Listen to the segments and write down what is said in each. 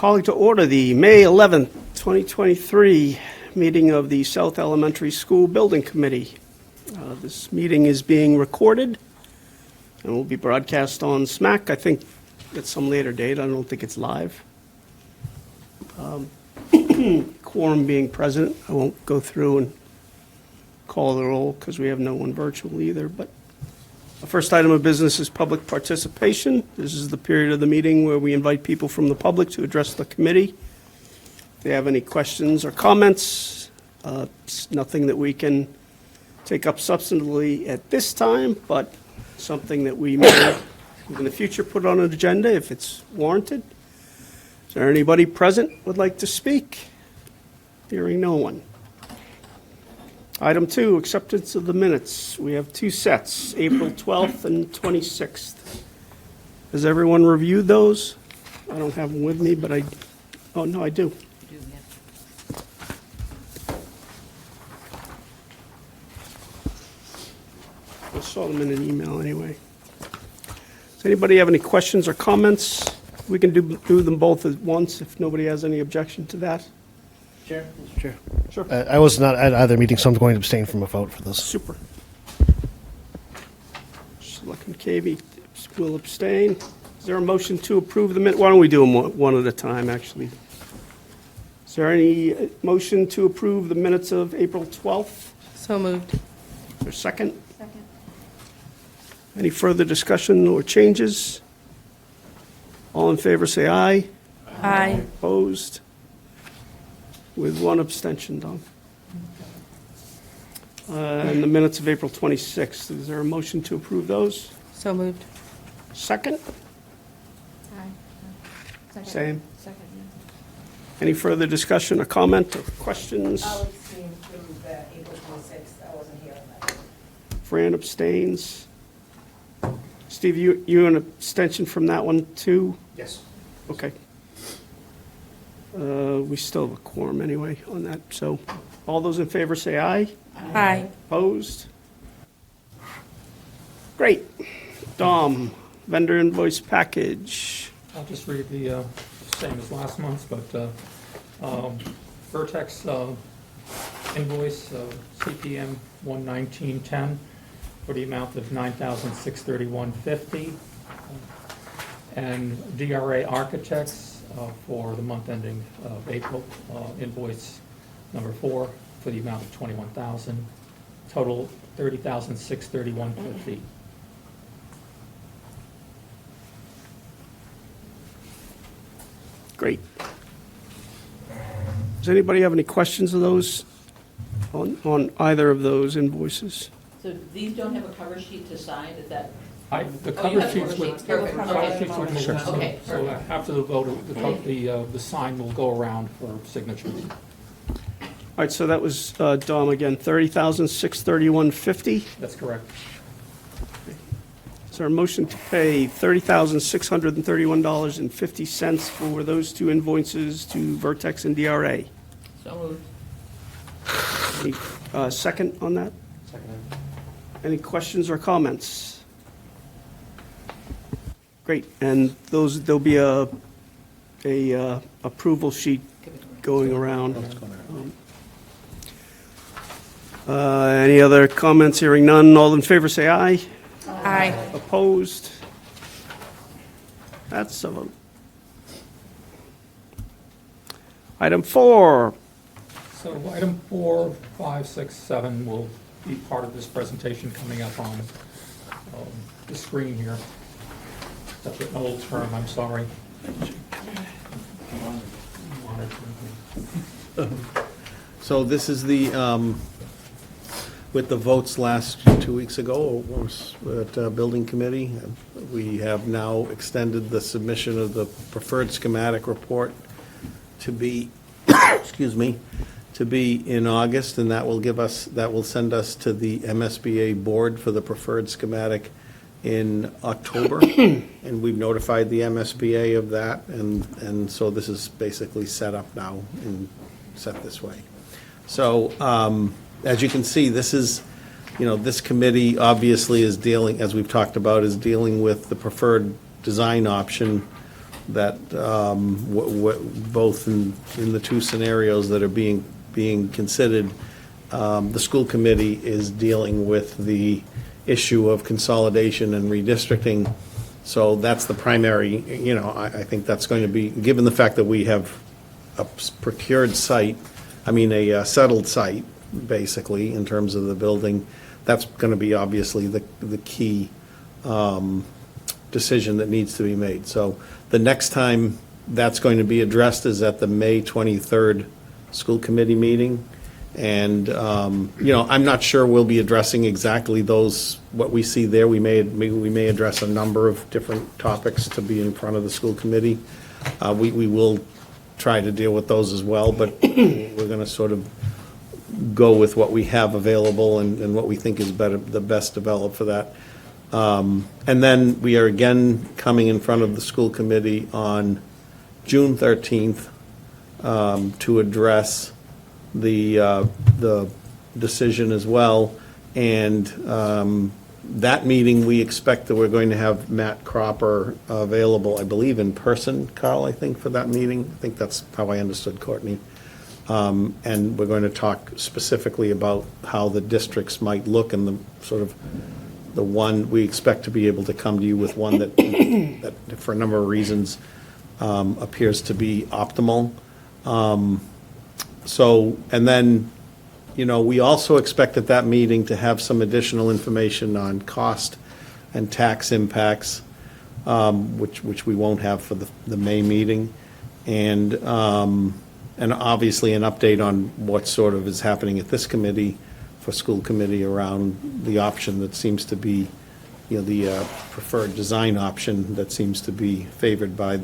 Calling to order the May 11th, 2023 meeting of the South Elementary School Building Committee. This meeting is being recorded and will be broadcast on SMAC, I think at some later date. I don't think it's live. Quorum being present, I won't go through and call the roll because we have no one virtual either, but the first item of business is public participation. This is the period of the meeting where we invite people from the public to address the committee. If they have any questions or comments, it's nothing that we can take up substantively at this time, but something that we may in the future put on an agenda if it's warranted. Is there anybody present who would like to speak? Hearing no one. Item 2, acceptance of the minutes. We have two sets, April 12th and 26th. Has everyone reviewed those? I don't have them with me, but oh, no, I do. I saw them in an email anyway. Does anybody have any questions or comments? We can do them both at once if nobody has any objection to that. Chair? Mr. Chair. Sure. I was not at either meeting, so I'm going to abstain from a vote for this. Super. Selectman Cavey will abstain. Is there a motion to approve the minute? Why don't we do them one at a time, actually? Is there any motion to approve the minutes of April 12th? So moved. Is there a second? Second. Any further discussion or changes? All in favor, say aye. Aye. Opposed? With one abstention, Don. And the minutes of April 26th, is there a motion to approve those? So moved. Second? Aye. Second. Same. Second, Any further discussion or comment or questions? I'll abstain from the April 26th. I wasn't here on that. Fran abstains. Steve, you an abstention from that one too? Yes. Okay. We still have a quorum anyway on that, so all those in favor say aye. Aye. Opposed? Great. Dom, vendor invoice package. I'll just read the same as last month, but Vertex invoice CPM 11910 for the amount of $9,631.50, and DRA Architects for the month ending of April, invoice number 4 for the amount of $21,000, total $30,631.50. Great. Does anybody have any questions of those, on either of those invoices? So these don't have a cover sheet to sign, is that? The Oh, you cover have sheets cover would, sheets. Perfect. cover Okay. sheets would move, Sure. Okay, so perfect. after the vote, the sign will go around for signatures. All right, so that was, Dom, again, $30,631.50. That's correct. Is there a motion to pay $30,631.50 for those two invoices to Vertex and DRA? So moved. Any second on that? Any questions or comments? Great, and there'll be a approval sheet going around. Any other comments? Hearing none, all in favor say aye. Aye. Opposed? That's a vote. Item 4, So item 4, 5, 6, 7 will be part of this presentation coming up on the screen here. That's an old term, I'm sorry. So this is the, with the votes last 2 weeks ago at Building Committee, we have now extended the submission of the preferred schematic report to be, excuse me, to be in August, and that will send us to the MSBA board for the preferred schematic in October. And we've notified the MSBA of that, and so this is basically set up now and set this way. So, as you can see, this is, this committee obviously is dealing, as we've talked about, is dealing with the preferred design option that both in the two scenarios that are being considered, the school committee is dealing with the issue of consolidation and redistricting. So that's the primary, I think that's going to be, given the fact that we have a procured site, a settled site, basically, in terms of the building, that's going to be obviously the key decision that needs to be made. So the next time that's going to be addressed is at the May 23rd school committee meeting. And, I'm not sure we'll be addressing exactly what we see there. We may address a number of different topics to be in front of the school committee. We will try to deal with those as well, but we're going to sort of go with what we have available and what we think is the best developed for that. And then we are again coming in front of the school committee on June 13th to address the decision as well. And that meeting, we expect that we're going to have Matt Cropper available, I believe, in person, Carl, I think, for that meeting. I think that's how I understood Courtney. And we're going to talk specifically about how the districts might look and the sort of the one, we expect to be able to come to you with one that, that for a number of reasons, appears to be optimal. So, and then, we also expect at that meeting to have some additional information on cost and tax impacts, which we won't have for the May meeting. And obviously an update on what sort of is happening at this committee, for school committee, around the option that seems to be, the preferred design option that seems to be favored by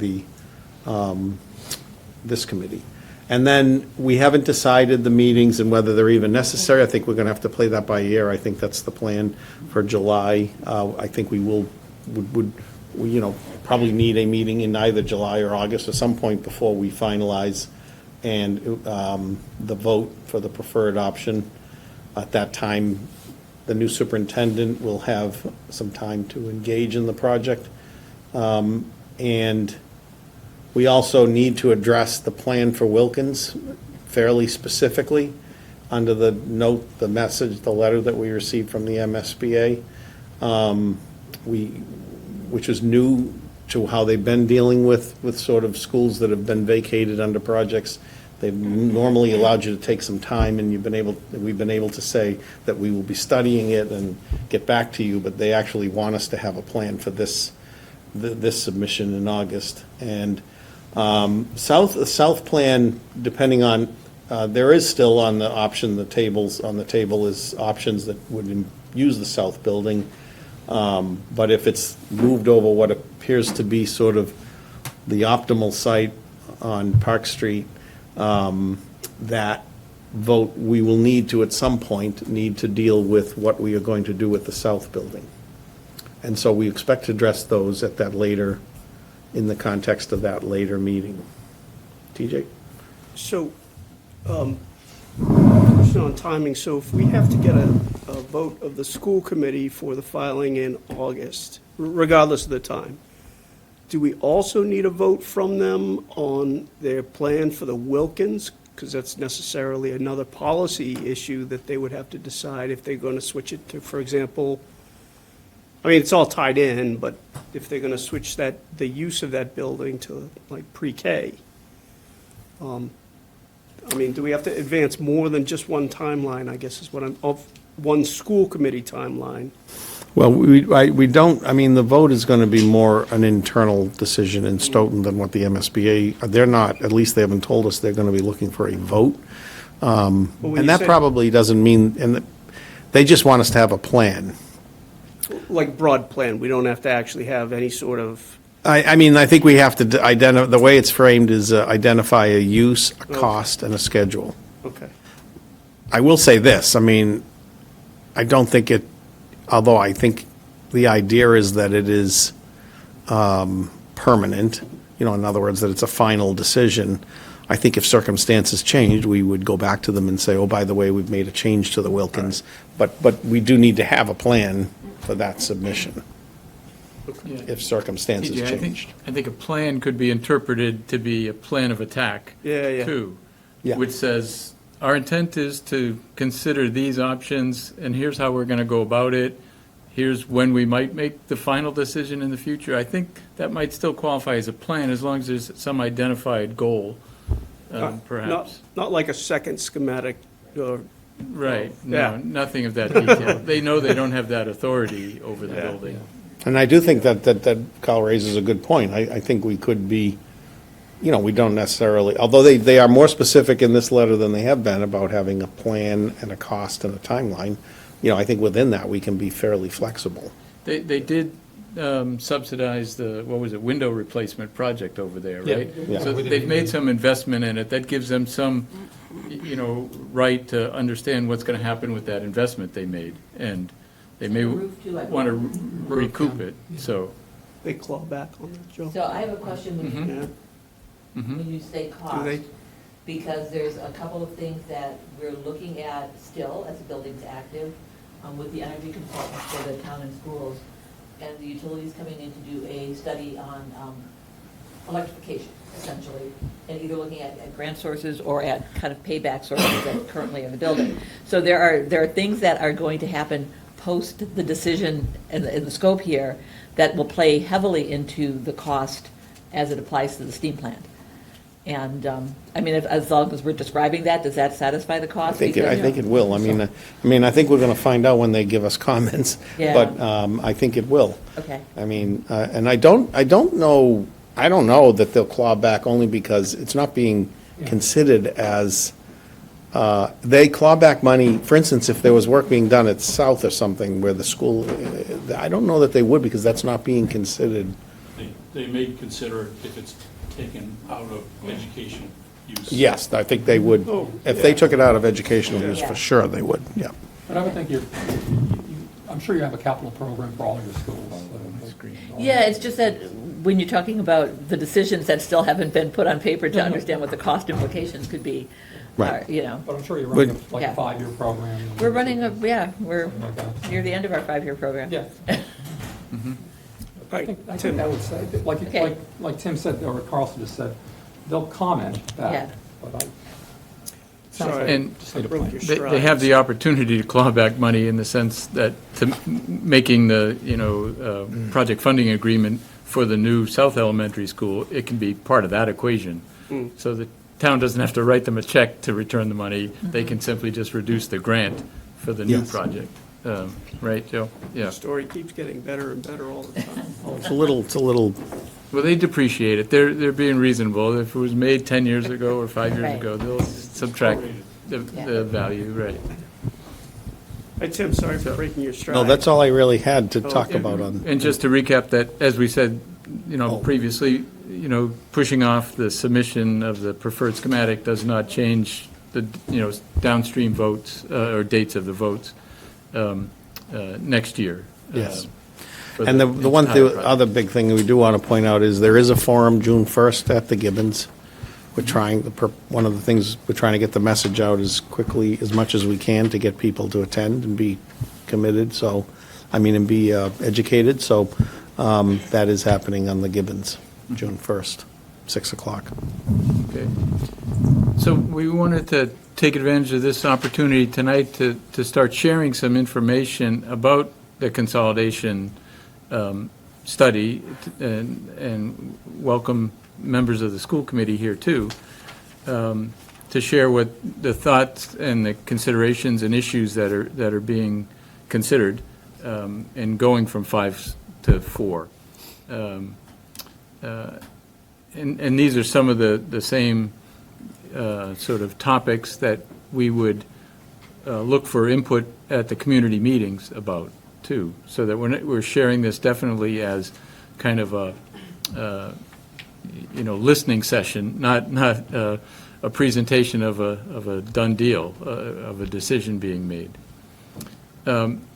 this committee. And then we haven't decided the meetings and whether they're even necessary. I think we're going to have to play that by ear. I think that's the plan for July. I think we would probably need a meeting in either July or August at some point before we finalize and the vote for the preferred option. At that time, the new superintendent will have some time to engage in the project. And we also need to address the plan for Wilkins fairly specifically under the note, the message, the letter that we received from the MSBA, which is new to how they've been dealing with sort of schools that have been vacated under projects. They've normally allowed you to take some time, and we've been able to say that we will be studying it and get back to you, but they actually want us to have a plan for this submission in August. And South plan, depending on, there is still on the option, on the table is options that would use the south building. But if it's moved over what appears to be sort of the optimal site on Park Street, that vote, we will need to, at some point, deal with what we are going to do with the south building. And so we expect to address those at that later, in the context of that later meeting. TJ? So, question on timing. So if we have to get a vote of the school committee for the filing in August, regardless of the time, do we also need a vote from them on their plan for the Wilkins? Because that's necessarily another policy issue that they would have to decide if they're going to switch it to, for example, it's all tied in, but if they're going to switch the use of that building to like pre-K, do we have to advance more than just one timeline, I guess is what one school committee timeline? Well, we don't, the vote is going to be more an internal decision in Stoughton than what the MSBA, they're not, at least they haven't told us they're going to be looking for a vote. And that probably doesn't mean, and they just want us to have a plan. Like broad plan, we don't have to actually have any sort of, I think we have to identify, the way it's framed is identify a use, a cost, and a schedule. okay. I will say this, I don't think it, although I think the idea is that it is permanent, in other words, that it's a final decision. I think if circumstances changed, we would go back to them and say, oh, by the way, we've made a change to the Wilkins. But we do need to have a plan for that submission. if circumstances TJ, changed. I think a plan could be interpreted to be a plan of attack, Yeah. too. Yeah. Which says, our intent is to consider these options, and here's how we're going to go about it. Here's when we might make the final decision in the future. I think that might still qualify as a plan, as long as there's some identified goal, perhaps. Not like a second schematic or Right, Yeah. no, nothing of that detail. They know they don't have that authority over the Yeah. building. And I do think that Kyle raises a good point. I think we could be, we don't necessarily, although they are more specific in this letter than they have been about having a plan and a cost and a timeline, I think within that, we can be fairly flexible. They did subsidize the, window replacement project over there, Yeah. right? Yeah. So they've made some investment in it. That gives them some, right to understand what's going to happen with that investment they made. And they may The roof too, I want to believe. recoup it, so. they claw back on that, Joe. So I have a question Yeah. when you say cost. they? Because there's a couple of things that we're looking at still as the building's active, with the energy consultants for the town and schools, and the utilities coming in to do a study on electrification, essentially, and either looking at grant sources or at kind of payback sources that are currently in the building. So there are things that are going to happen post the decision and the scope here that will play heavily into the cost as it applies to the steam plant. And, as long as we're describing that, does that satisfy the I cost? think it Because- will. I mean, I think we're going to find out when they give us comments, Yeah. but I think it will. Okay. I mean, and I don't know that they'll claw back only because it's not being considered as, they claw back money, for instance, if there was work being done at South or something where the school, I don't know that they would because that's not being considered. They may consider it if it's taken out of education use. Yes, I think they would. If they took it out of educational use, Yeah. for sure they would, yeah. But I would think I'm sure you have a capital program for all of your schools. Yeah, it's just that when you're talking about the decisions that still haven't been put on paper to understand what the cost implications could be, Right. But I'm sure you're running like Yeah. a 5-year program. we're running we're Something like that. near the end of our 5-year program. Yeah. I think Tim. that would say, Okay. like Tim said, or Carlson just said, they'll comment Yeah. back. But sounds Sorry. like And just need a broke plan. your They have the opportunity to claw back money in the sense that making the, project funding agreement for the new South Elementary School, it can be part of that equation. So the town doesn't have to write them a check to return the money. They can simply just reduce the grant for the new Yes. project. Right, Joe? Yeah. The story keeps getting better and better all the time. It's a little, Well, they depreciate it. They're being reasonable. If it was made 10 years ago or 5 years Right. ago, they'll subtract the Yeah. value, right? Hey, Tim, sorry for breaking your stride. no, that's all I really had to talk about on. And just to recap that, as we said, Oh. previously, pushing off the submission of the preferred schematic does not change the, downstream votes, or dates of the votes, next year. Yes. for And the one, entire the project. other big thing we do want to point out is there is a forum June 1st at the Gibbons. We're trying, one of the things, we're trying to get the message out as quickly, as much as we can to get people to attend and be committed, and be educated. So that is happening on the Gibbons, June 1st, 6 o'clock. Okay. So we wanted to take advantage of this opportunity tonight to start sharing some information about the consolidation study and welcome members of the school committee here too, to share what the thoughts and the considerations and issues that are being considered in going from 5 to 4. And these are some of the same sort of topics that we would look for input at the community meetings about, too, so that we're sharing this definitely as kind of a, listening session, not a presentation of a done deal, of a decision being made.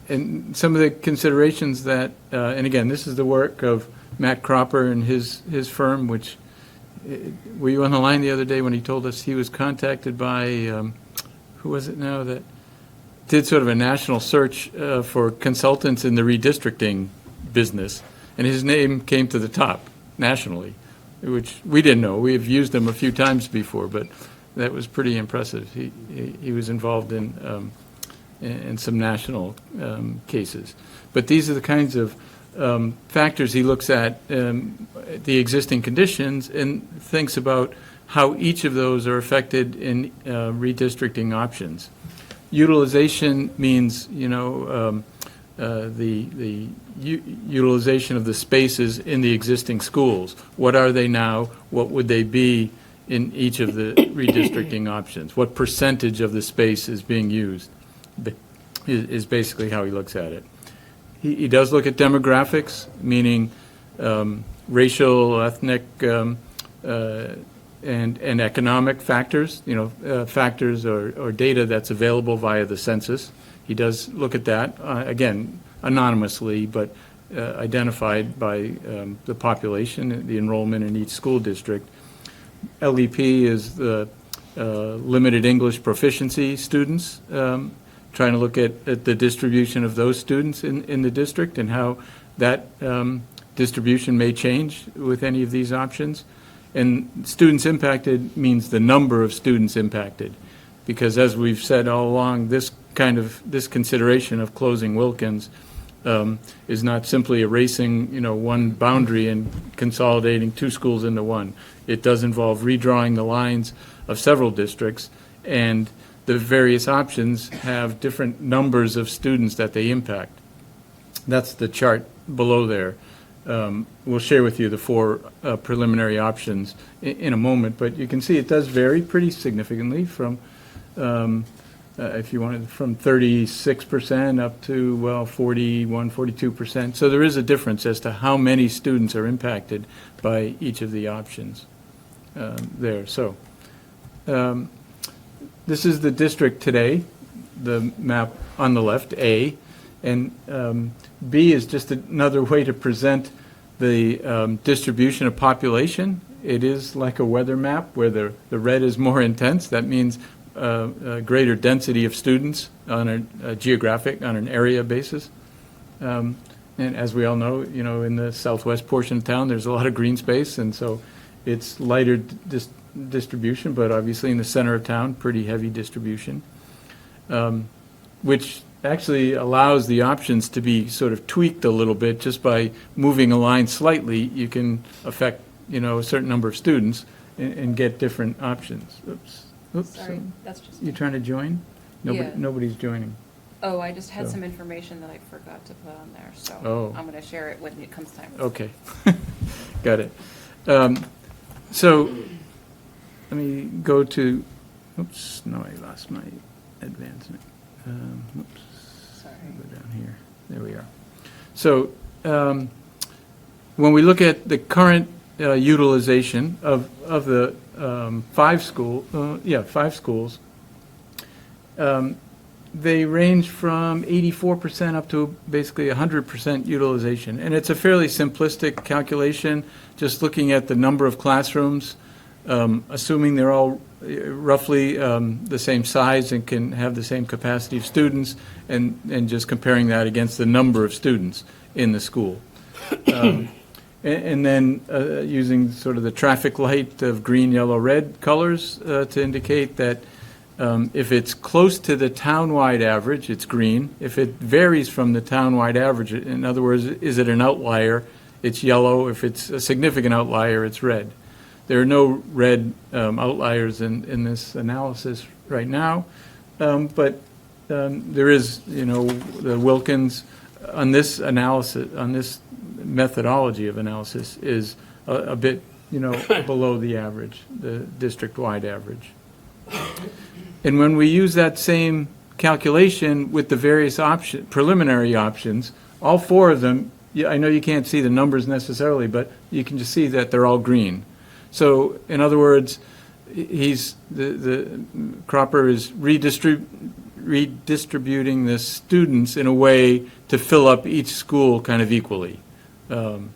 And some of the considerations that, and again, this is the work of Matt Cropper and his firm, which, were you on the line the other day when he told us he was contacted by, who was it now, that did sort of a national search for consultants in the redistricting business, and his name came to the top nationally, which we didn't know. We have used him a few times before, but that was pretty impressive. He was involved in some national cases. But these are the kinds of factors he looks at, the existing conditions, and thinks about how each of those are affected in redistricting options. Utilization means, the utilization of the spaces in the existing schools. What are they now? What would they be in each of the redistricting options? What percentage of the space is being used is basically how he looks at it. He does look at demographics, meaning racial, ethnic, and economic factors, factors or data that's available via the census. He does look at that, again, anonymously, but identified by the population, the enrollment in each school district. LEP is the limited English proficiency students, trying to look at the distribution of those students in the district and how that distribution may change with any of these options. And students impacted means the number of students impacted, because as we've said all along, this consideration of closing Wilkins is not simply erasing, one boundary and consolidating two schools into one. It does involve redrawing the lines of several districts, and the various options have different numbers of students that they impact. That's the chart below there. We'll share with you the four preliminary options in a moment, but you can see it does vary pretty significantly from, if you wanted, from 36% up to, 41, 42%. So there is a difference as to how many students are impacted by each of the options there. So this is the district today, the map on the left, A, and B is just another way to present the distribution of population. It is like a weather map where the red is more intense. That means a greater density of students on a geographic, on an area basis. And as we all know, in the southwest portion of town, there's a lot of green space, and so it's lighter distribution, but obviously in the center of town, pretty heavy distribution, which actually allows the options to be sort of tweaked a little bit. Just by moving a line slightly, you can affect, a certain number of students and get different options. Oops. Sorry, that's just You me. trying to join? Yeah. Nobody's joining. Oh, I just had So- some information that I forgot to put on there, so Oh. I'm going to share it when it comes time. Okay, got it. So let me go to, oops, no, I lost my advancement. Oops, Sorry. go down here. There we are. So when we look at the current utilization of the five schools, they range from 84% up to basically 100% utilization. And it's a fairly simplistic calculation, just looking at the number of classrooms, assuming they're all roughly the same size and can have the same capacity of students, and just comparing that against the number of students in the school. And then using sort of the traffic light of green, yellow, red colors to indicate that if it's close to the townwide average, it's green. If it varies from the townwide average, in other words, is it an outlier, it's yellow. If it's a significant outlier, it's red. There are no red outliers in this analysis right now, but there is, the Wilkins on this analysis, on this methodology of analysis, is a bit, below the average, the district-wide average. And when we use that same calculation with the various preliminary options, all four of them, I know you can't see the numbers necessarily, but you can just see that they're all green. So, in other words, the Cropper is redistributing the students in a way to fill up each school kind of equally, so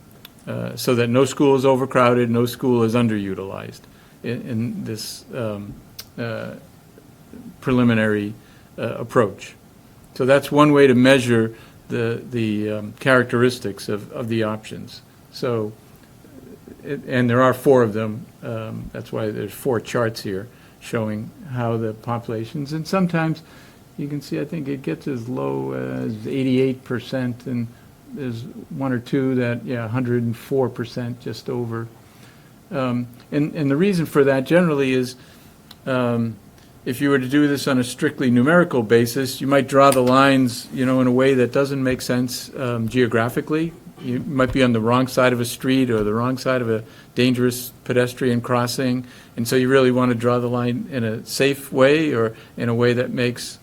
that no school is overcrowded, no school is underutilized in this preliminary approach. So that's one way to measure the characteristics of the options. So, and there are 4 of them. That's why there's 4 charts here showing how the populations, and sometimes you can see, I think it gets as low as 88%, and there's 1 or 2 that, 104%, just over. And the reason for that generally is, if you were to do this on a strictly numerical basis, you might draw the lines, in a way that doesn't make sense geographically. You might be on the wrong side of a street or the wrong side of a dangerous pedestrian crossing, and so you really want to draw the line in a safe way or in a way that makes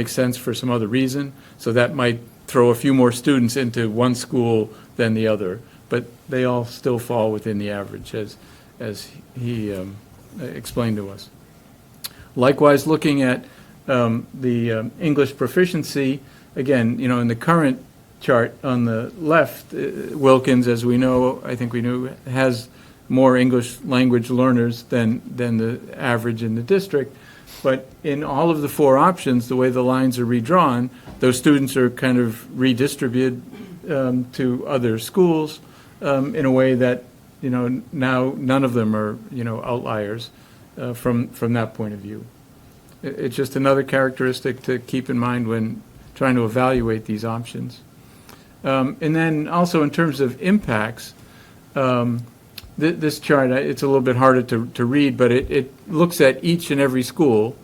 sense for some other reason. So that might throw a few more students into one school than the other, but they all still fall within the average, as he explained to us. Likewise, looking at the English proficiency, again, in the current chart on the left, Wilkins, as we know, I think we knew, has more English language learners than the average in the district. But in all of the 4 options, the way the lines are redrawn, those students are kind of redistributed to other schools in a way that, now none of them are, outliers from that point of view. It's just another characteristic to keep in mind when trying to evaluate these options. And then also in terms of impacts, this chart, it's a little bit harder to read, but it looks at each and every school.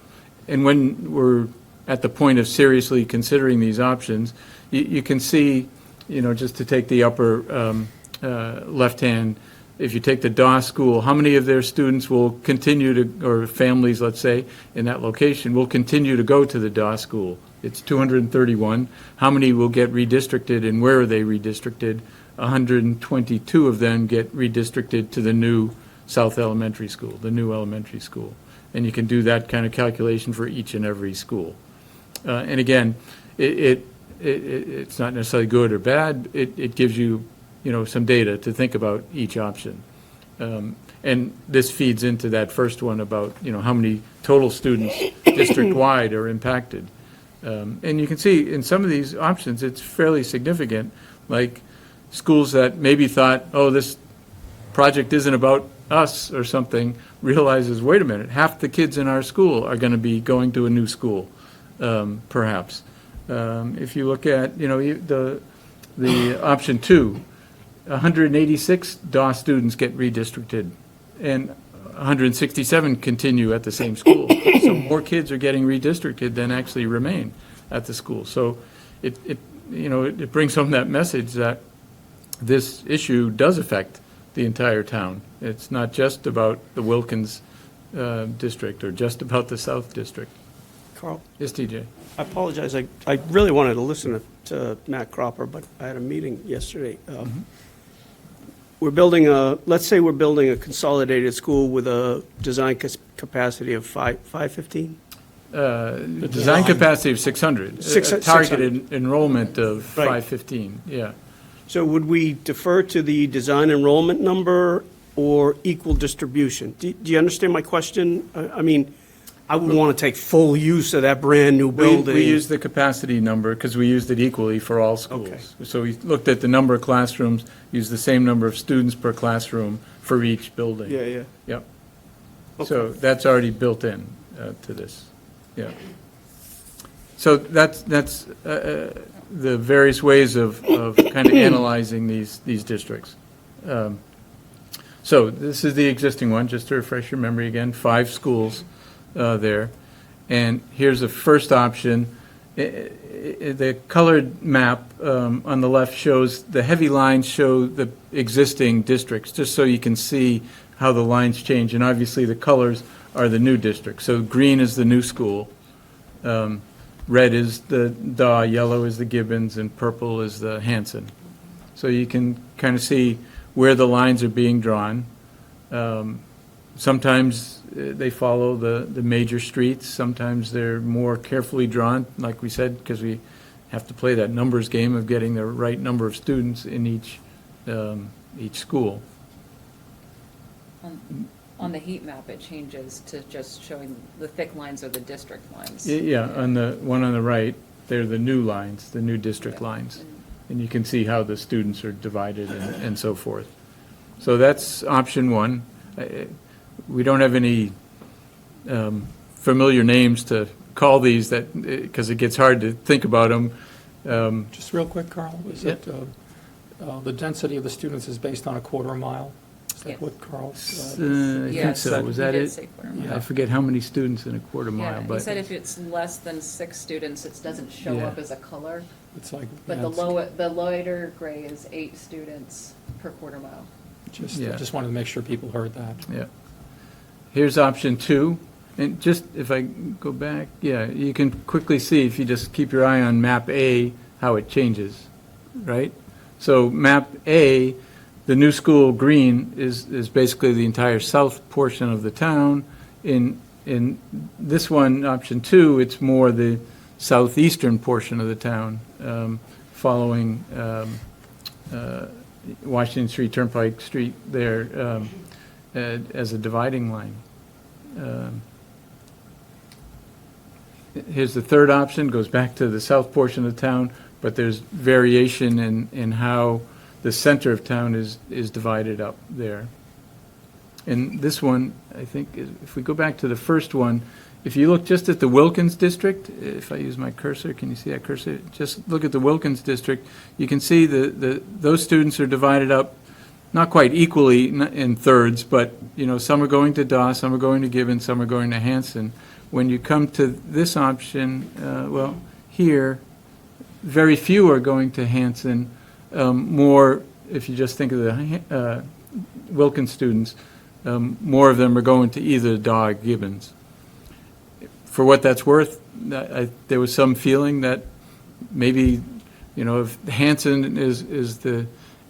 And when we're at the point of seriously considering these options, you can see, just to take the upper left-hand, if you take the Daw School, how many of their students will continue to, or families, let's say, in that location, will continue to go to the Daw School? It's 231. How many will get redistricted, and where are they redistricted? 122 of them get redistricted to the new South Elementary School, the new elementary school. And you can do that kind of calculation for each and every school. And again, it's not necessarily good or bad. It gives you, some data to think about each option. And this feeds into that first one about, how many total students district-wide are impacted. And you can see in some of these options, it's fairly significant, like schools that maybe thought, oh, this project isn't about us or something, realizes, wait a minute, half the kids in our school are going to be going to a new school, perhaps. If you look at, the option 2, 186 DAW students get redistricted, and 167 continue at the same school. So more kids are getting redistricted than actually remain at the school. So it brings home that message that this issue does affect the entire town. It's not just about the Wilkins district or just about the South District. Carl, Yes, TJ? I apologize. I really wanted to listen to Matt Cropper, but I had a meeting yesterday. Let's say we're building a consolidated school with a design capacity of 515? The design capacity of 600. Targeted enrollment of Right. 515, yeah. So would we defer to the design enrollment number or equal distribution? Do you understand my question? I mean, I would want to take full use of that brand-new building. We used the capacity number because we used it equally for all schools. Okay. So we looked at the number of classrooms, used the same number of students per classroom for each building. Yeah. Yep. So that's already built in to this, yeah. So that's the various ways of kind of analyzing these districts. So this is the existing one, just to refresh your memory again, 5 schools there. And here's the first option. The colored map on the left shows, the heavy lines show the existing districts, just so you can see how the lines change. And obviously the colors are the new districts. So green is the new school, red is the Daw, yellow is the Gibbons, and purple is the Hanson. So you can kind of see where the lines are being drawn. Sometimes they follow the major streets. Sometimes they're more carefully drawn, like we said, because we have to play that numbers game of getting the right number of students in each school. On the heat map, it changes to just showing the thick lines are the district lines. Yeah, on the one on the right, They're the new lines, the new district lines. And you can see how the students are divided and so forth. So that's option one. We don't have any familiar names to call these because it gets hard to think about them. Just real quick, Carl, is it, the density of the students is based on a quarter mile? Is that Yes. what Carl? I think Yes, so. Was he that did it? say quarter mile. I forget how many students in a quarter mile, Yeah, he but said if it's less than 6 students, it doesn't show Yeah. up as a color, It's like, but yeah, the lighter gray is 8 students per quarter mile. Yeah. just wanted to make sure people heard that. yeah. Here's option two. And just if I go back, yeah, you can quickly see if you just keep your eye on map A, how it changes, right? So map A, the new school green is basically the entire south portion of the town. In this one, option two, it's more the southeastern portion of the town, following Washington Street, Turnpike Street there as a dividing line. Here's the third option, goes back to the south portion of the town, but there's variation in how the center of town is divided up there. And this one, I think, if we go back to the first one, if you look just at the Wilkins district, if I use my cursor, can you see that cursor? Just look at the Wilkins district, you can see those students are divided up not quite equally in thirds, but, you know, some are going to Daw, some are going to Gibbon, some are going to Hanson. When you come to this option, well, here, very few are going to Hanson. More, if you just think of the Wilkins students, more of them are going to either Daw or Gibbons. For what that's worth, there was some feeling that maybe, you know, if Hanson is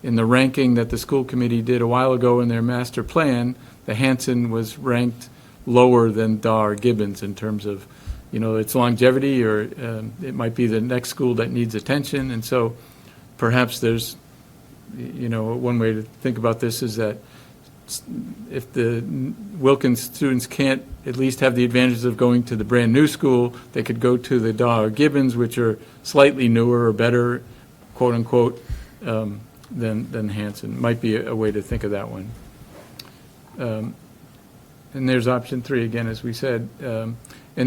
in the ranking that the school committee did a while ago in their master plan, the Hanson was ranked lower than Daw or Gibbons in terms of, you know, its longevity, or it might be the next school that needs attention. And so perhaps there's, you know, one way to think about this is that if the Wilkins students can't at least have the advantages of going to the brand new school, they could go to the Daw or Gibbons, which are slightly newer or better, quote unquote, than Hanson. Might be a way to think of that one. And there's option three again, as we said. And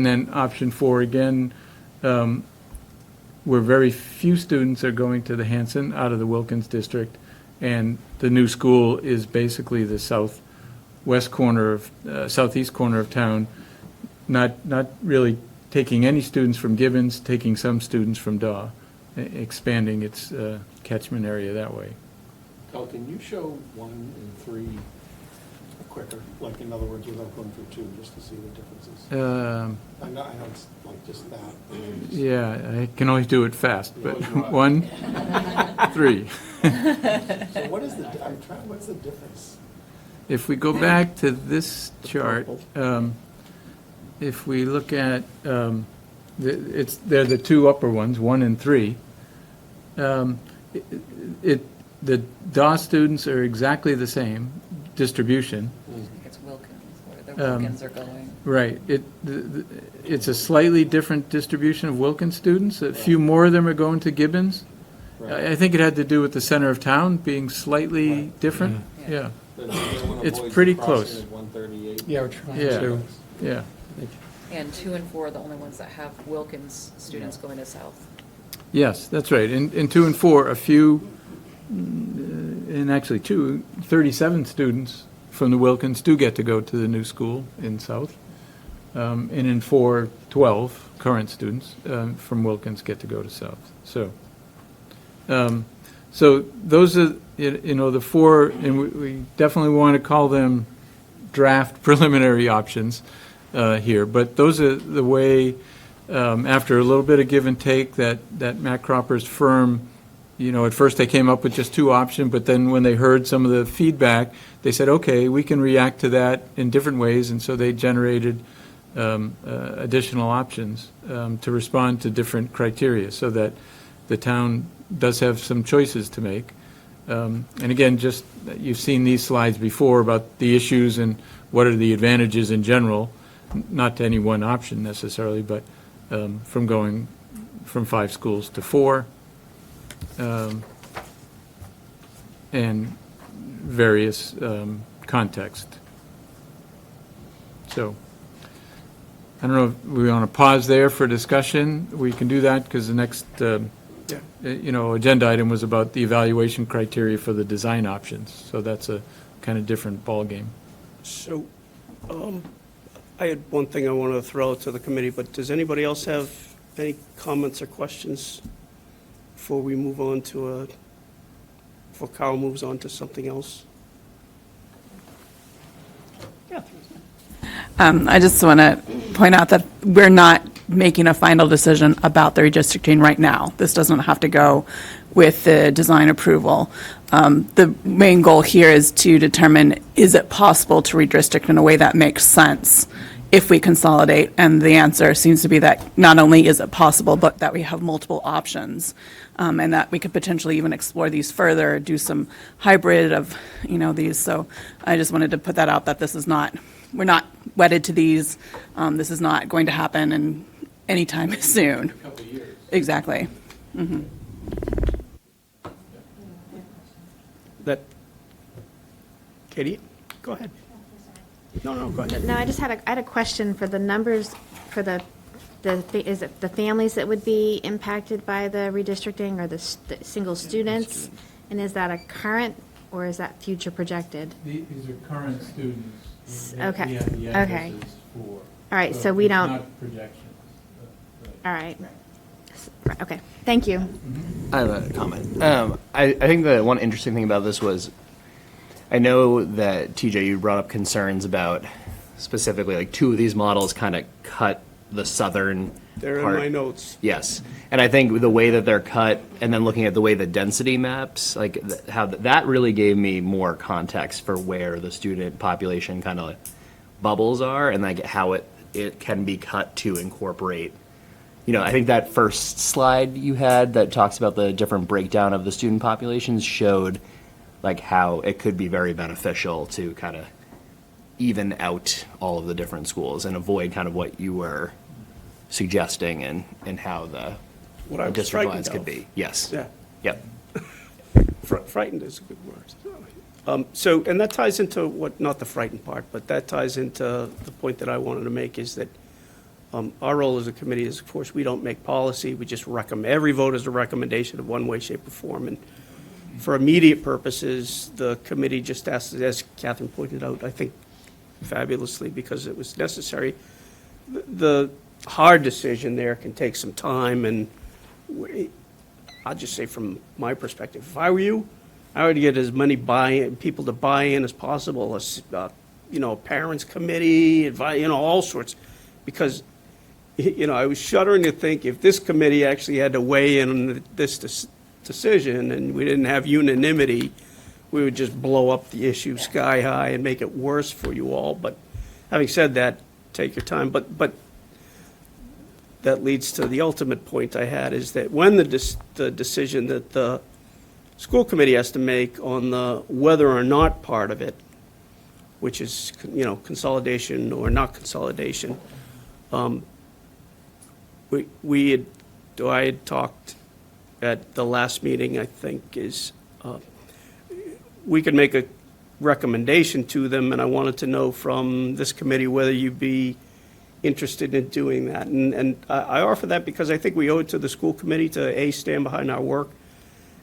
then option four again, where very few students are going to the Hanson out of the Wilkins district, and the new school is basically the southeast corner of town, not really taking any students from Gibbons, taking some students from Daw, expanding its catchment area that way. Cal, can you show 1 and 3 quicker? Like, in other words, without going through 2, just to see the differences? I know it's like just that. Yeah, I can always do it fast, but You always 1, 3. So what's the difference? If we go back to this chart, if we look at, they're the two upper ones, 1 and 3. The Daw students are exactly the same distribution. I think it's Wilkins, where the Wilkins are going. Right. It's a slightly different distribution of Wilkins students. A few more of them are going to Gibbons. I think it had to do with the center of town being slightly different. Yeah. It's pretty close. Yeah, we're trying Yeah. to. Yeah. And 2 and 4 are the only ones that have Wilkins students going to South. Yes, that's right. In 2 and 4, a few, and actually 37 students from the Wilkins do get to go to the new school in South. And in 4, 12 current students from Wilkins get to go to South. So those are, you know, the 4, and we definitely want to call them draft preliminary options here. But those are the way, after a little bit of give and take, that Matt Cropper's firm, you know, at first they came up with just 2 options, but then when they heard some of the feedback, they said, okay, we can react to that in different ways, and so they generated additional options to respond to different criteria, so that the town does have some choices to make. And again, just, you've seen these slides before about the issues and what are the advantages in general, not to any one option necessarily, but from going from 5 schools to 4, and various context. So, I don't know if we want to pause there for discussion. We can do that because the next, agenda item was about the evaluation criteria for the design options. So that's a kind of different ballgame. So, I had one thing I wanted to throw out to the committee, but does anybody else have any comments or questions before we move on to before Carl moves on to something else? Yeah. I just want to point out that we're not making a final decision about the redistricting right now. This doesn't have to go with the design approval. The main goal here is to determine, is it possible to redistrict in a way that makes sense if we consolidate? And the answer seems to be that not only is it possible, but that we have multiple options, and that we could potentially even explore these further, do some hybrid of, these. So I just wanted to put that out, that this is not, we're not wedded to these. This is not going to happen in anytime soon. A couple of years. Exactly. That, Katie, go ahead. No, go ahead. No, I just had a question for the numbers, for is it the families that would be impacted by the redistricting, or the single students? And is that a current, or is that future projected? These are current students. Okay. We have the Okay. addresses for. All right, so we it's don't, not projections. all right. Okay, thank you. I have a comment. I think the one interesting thing about this was, I know that TJ, you brought up concerns about specifically like 2 of these models kind of cut the southern They're in part. my notes. Yes, and I think the way that they're cut, and then looking at the way the density maps, like how that really gave me more context for where the student population kind of bubbles are, and like how it can be cut to incorporate. I think that first slide you had that talks about the different breakdown of the student populations showed like how it could be very beneficial to kind of even out all of the different schools and avoid kind of what you were suggesting and how the What I was district frightened lines could of. be. Yes. Yeah. Yep. Frightened is a good word. So, and that ties into not the frightened part, but that ties into the point that I wanted to make, is that our role as a committee is, of course, we don't make policy, we just recommend, every vote is a recommendation of one way, shape, or form. And for immediate purposes, the committee just asked, as Catherine pointed out, I think fabulously, because it was necessary. The hard decision there can take some time, and I'll just say from my perspective, if I were you, I would get as many people to buy in as possible, as, parents committee, all sorts, because, I was shuddering to think if this committee actually had to weigh in on this decision and we didn't have unanimity, we would just blow up the issue sky high and make it worse for you all. But having said that, take your time. But that leads to the ultimate point I had, is that when the decision that the school committee has to make on the whether or not part of it, which is, consolidation or not consolidation, I had talked at the last meeting, I think, is we could make a recommendation to them, and I wanted to know from this committee whether you'd be interested in doing that. And I offer that because I think we owe it to the school committee to, A, stand behind our work,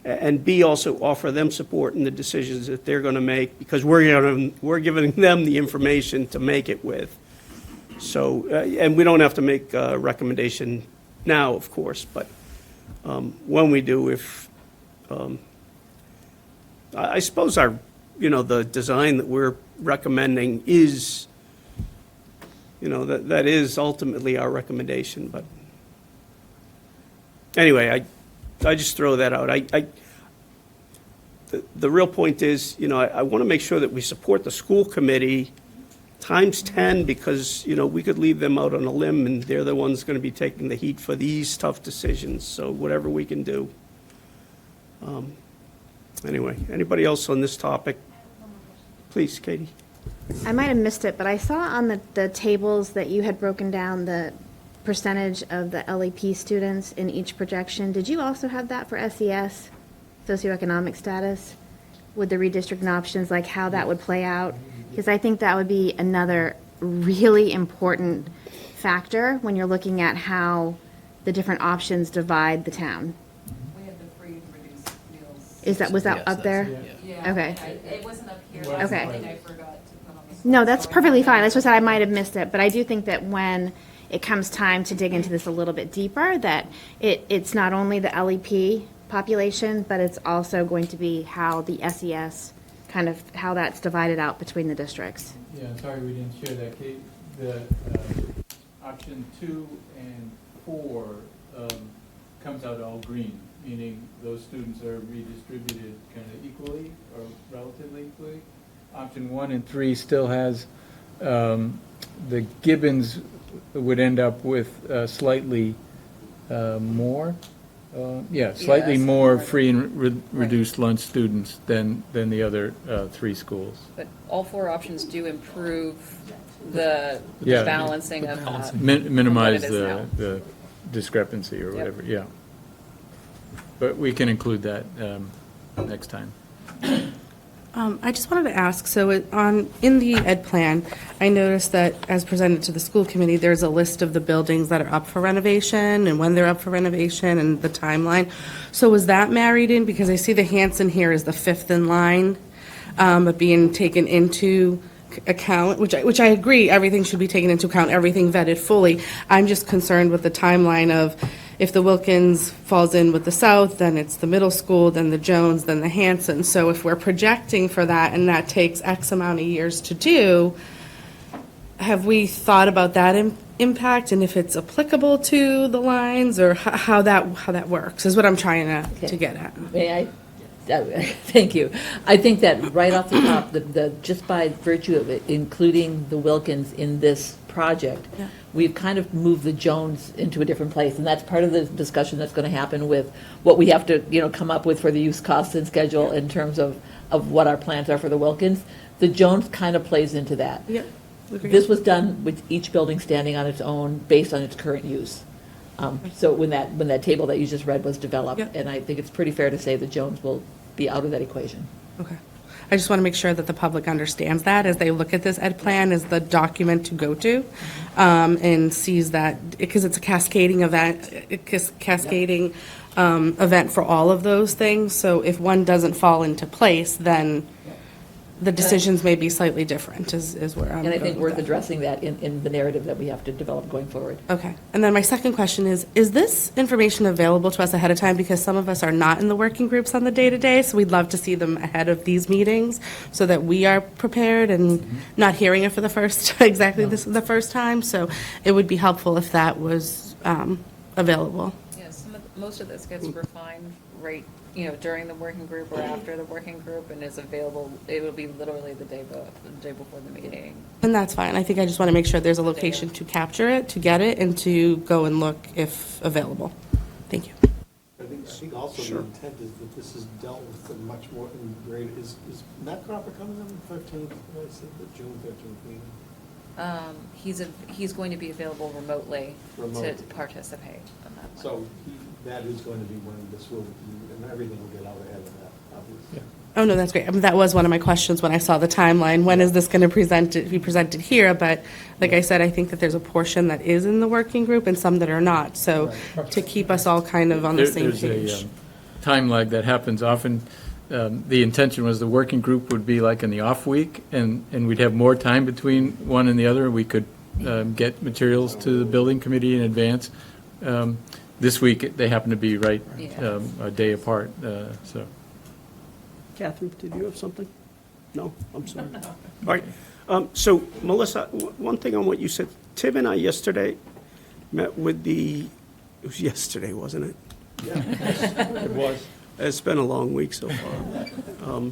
and B, also offer them support in the decisions that they're going to make, because we're giving them the information to make it with. So, and we don't have to make a recommendation now, of course, but when we do, if, I suppose the design that we're recommending is, that is ultimately our recommendation, but anyway, I just throw that out. The real point is, I want to make sure that we support the school committee times 10, because, we could leave them out on a limb, and they're the ones going to be taking the heat for these tough decisions, so whatever we can do. Anyway, anybody else on this topic? Please, Katie. I might have missed it, but I saw on the tables that you had broken down the percentage of the LEP students in each projection. Did you also have that for SES, socioeconomic status, with the redistricting options, like how that would play out? Because I think that would be another really important factor when you're looking at how the different options divide the town. We had the free and reduced meals. Was that up there? Yeah. Okay. It wasn't up here. Okay. That's something I forgot to put on the. No, that's perfectly fine. That's just I might have missed it, but I do think that when it comes time to dig into this a little bit deeper, that it's not only the LEP population, but it's also going to be how the SES, kind of how that's divided out between the districts. Yeah, I'm sorry we didn't share that, Kate. The option 2 and 4 comes out all green, meaning those students are redistributed kind of equally or relatively equally. Option 1 and 3 still has, the Gibbons would end up with slightly more, slightly more free and reduced lunch students than the other 3 schools. But all 4 options do improve the Yeah. balancing of that. Minimize from what it is the discrepancy or whatever, yeah. But we can include that next time. I just wanted to ask, so in the ed plan, I noticed that as presented to the school committee, there's a list of the buildings that are up for renovation and when they're up for renovation and the timeline. So was that married in? Because I see the Hanson here is the 5th in line, but being taken into account, which I agree, everything should be taken into account, everything vetted fully. I'm just concerned with the timeline of if the Wilkins falls in with the South, then it's the middle school, then the Jones, then the Hanson. So if we're projecting for that and that takes X amount of years to do, have we thought about that impact and if it's applicable to the lines or how that works is what I'm trying to get at. May I? Thank you. I think that right off the top, just by virtue of it, including the Wilkins in this project, Yeah. we've kind of moved the Jones into a different place, and that's part of the discussion that's going to happen with what we have to, come up with for the use costs and schedule in terms of what our plans are for the Wilkins. The Jones kind of plays into that. Yeah. Agreed. This was done with each building standing on its own, based on its current use. So when that table that you just read was developed, Yep. and I think it's pretty fair to say that Jones will be out of that equation. Okay. I just want to make sure that the public understands that as they look at this ed plan as the document to go to, and sees that, because it's a cascading event, event for all of those things. So if one doesn't fall into place, then the decisions may be slightly different, is where I'm And I think going with worth that. addressing that in the narrative that we have to develop going forward. Okay. And then my second question is this information available to us ahead of time? Because some of us are not in the working groups on the day-to-day, so we'd love to see them ahead of these meetings so that we are prepared and not hearing it for the first, this is the first time. So it would be helpful if that was available. Yeah, most of this gets refined right, during the working group or after the working group and is available. It will be literally the day before the meeting. And that's fine. I think I just want to make sure there's a location to capture it, to get it, and to go and look if available. Thank you. I think also the intent is that this is dealt with in much more in great, is Matt Cropper coming on the 13th? I said the June 13th meeting. He's going to be available remotely to Remote. participate on that one. So that is going to be when this will, and everything will get out ahead of that, obviously. Oh, no, that's great. That was one of my questions when I saw the timeline. When is this going to be presented here? But like I said, I think that there's a portion that is in the working group and some that are not. So to keep us all kind of on the same page. There's a time lag that happens often. The intention was the working group would be like in the off week, and we'd have more time between one and the other. We could get materials to the building committee in advance. This week, they happen to be right a day apart, so. Catherine, did you have something? No? I'm sorry. All right. So, Melissa, one thing on what you said. Tim and I yesterday met with it was yesterday, wasn't it? It was. It's been a long week so far.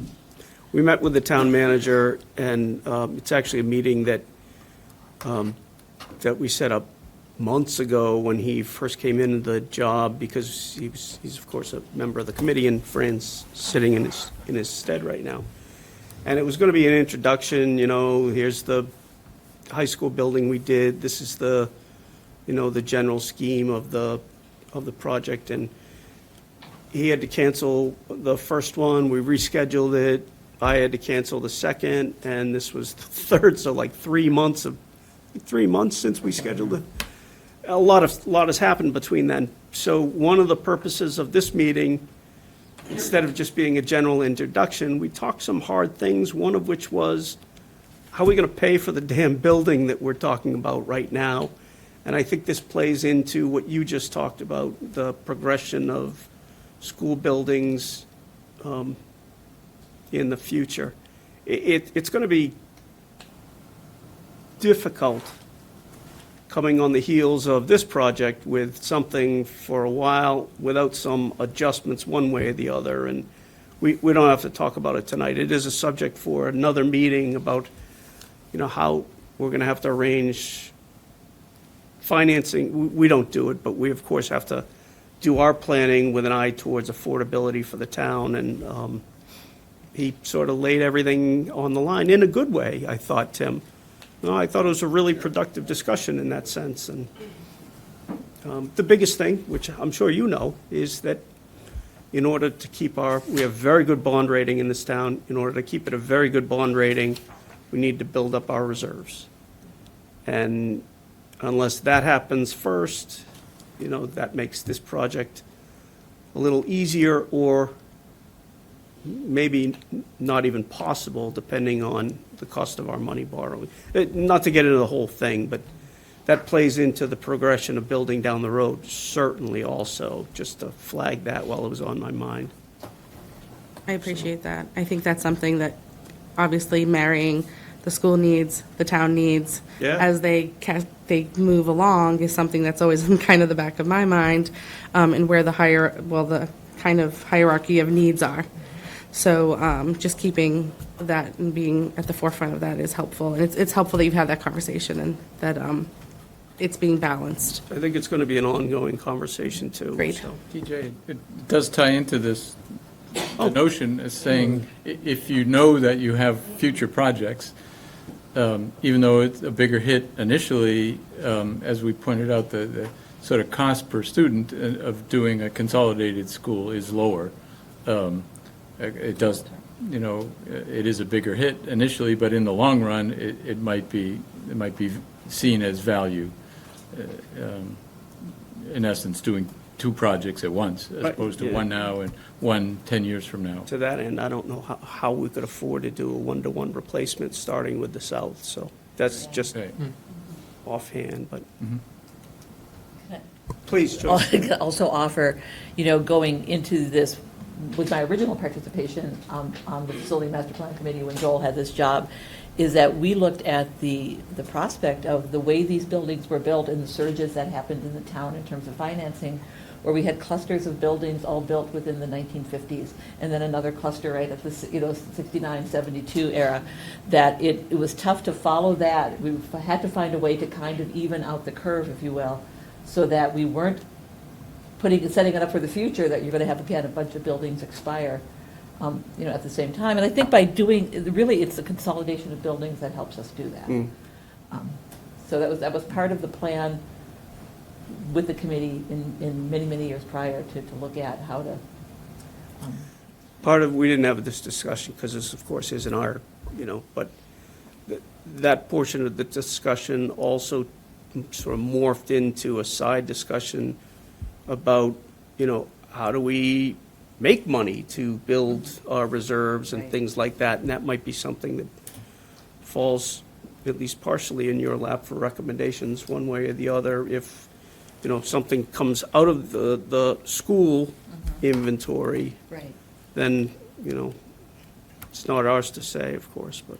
We met with the town manager, and it's actually a meeting that we set up months ago when he first came into the job, because he's of course a member of the committee, and Fran's sitting in his stead right now. And it was going to be an introduction, here's the high school building we did, this is the the general scheme of the project. And he had to cancel the first one, we rescheduled it, I had to cancel the second, and this was the third, so like 3 months since we scheduled it. A lot has happened between then. So one of the purposes of this meeting, instead of just being a general introduction, we talked some hard things, one of which was, how are we going to pay for the damn building that we're talking about right now? And I think this plays into what you just talked about, the progression of school buildings in the future. It's going to be difficult coming on the heels of this project with something for a while without some adjustments one way or the other. And we don't have to talk about it tonight. It is a subject for another meeting about, how we're going to have to arrange financing. We don't do it, but we, of course, have to do our planning with an eye towards affordability for the town. And he sort of laid everything on the line in a good way, I thought, Tim. No, I thought it was a really productive discussion in that sense. And the biggest thing, which I'm sure you know, is that in order to keep we have very good bond rating in this town. In order to keep it a very good bond rating, we need to build up our reserves. And unless that happens first, that makes this project a little easier or maybe not even possible, depending on the cost of our money borrowing. Not to get into the whole thing, but that plays into the progression of building down the road, certainly also, just to flag that while it was on my mind. I appreciate that. I think that's something that obviously marrying the school needs, the town needs, Yeah. as they move along is something that's always in kind of the back of my mind, and where the kind of hierarchy of needs are. So just keeping that and being at the forefront of that is helpful. And it's helpful that you've had that conversation and that it's being balanced. I think it's going to be an ongoing conversation, too. Great. So. TJ, it does tie into this, the notion of saying, if you know that you have future projects, even though it's a bigger hit initially, as we pointed out, the sort of cost per student of doing a consolidated school is lower. It does, it is a bigger hit initially, but in the long run, it might be seen as value. In essence, doing two projects at once, as opposed to one now and one 10 years from now. To that end, I don't know how we could afford to do a one-to-one replacement starting with the south. So that's just Okay. offhand, but please, Joe. Also offer, going into this, with my original participation on the Facility Master Plan Committee when Joel had this job, is that we looked at the prospect of the way these buildings were built and the surges that happened in the town in terms of financing, where we had clusters of buildings all built within the 1950s, and then another cluster right at the 69, 72 era, that it was tough to follow that. We had to find a way to kind of even out the curve, if you will, so that we weren't setting it up for the future that you're going to have, again, a bunch of buildings expire, at the same time. And I think by really, it's the consolidation of buildings that helps us do that. So that was part of the plan with the committee in many, many years prior to look at how to. We didn't have this discussion because this, of course, isn't our, but that portion of the discussion also sort of morphed into a side discussion about, how do we make money to build our reserves and Right. things like that. And that might be something that falls at least partially in your lap for recommendations one way or the other. If, something comes out of the school inventory, Right. then, it's not ours to say, of course, but.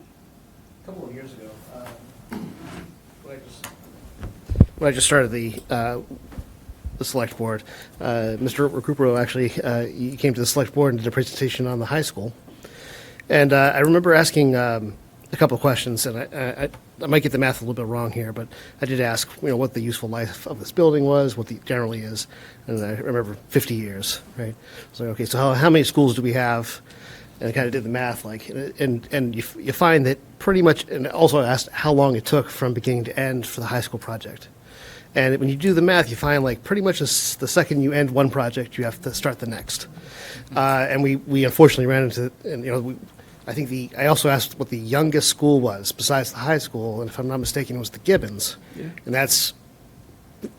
A couple of years ago, when I just started the select board, Mr. Recupero actually he came to the select board and did a presentation on the high school. And I remember asking a couple of questions, and I might get the math a little bit wrong here, but I did ask, what the useful life of this building was, what the generally is, and I remember 50 years, right? So, okay, so how many schools do we have? And I kind of did the math, and you find that pretty much, and also asked how long it took from beginning to end for the high school project. And when you do the math, you find like pretty much the second you end one project, you have to start the next. And we unfortunately ran into, and I also asked what the youngest school was besides the high school, and if I'm not mistaken, it was the Gibbons. Yeah. And that's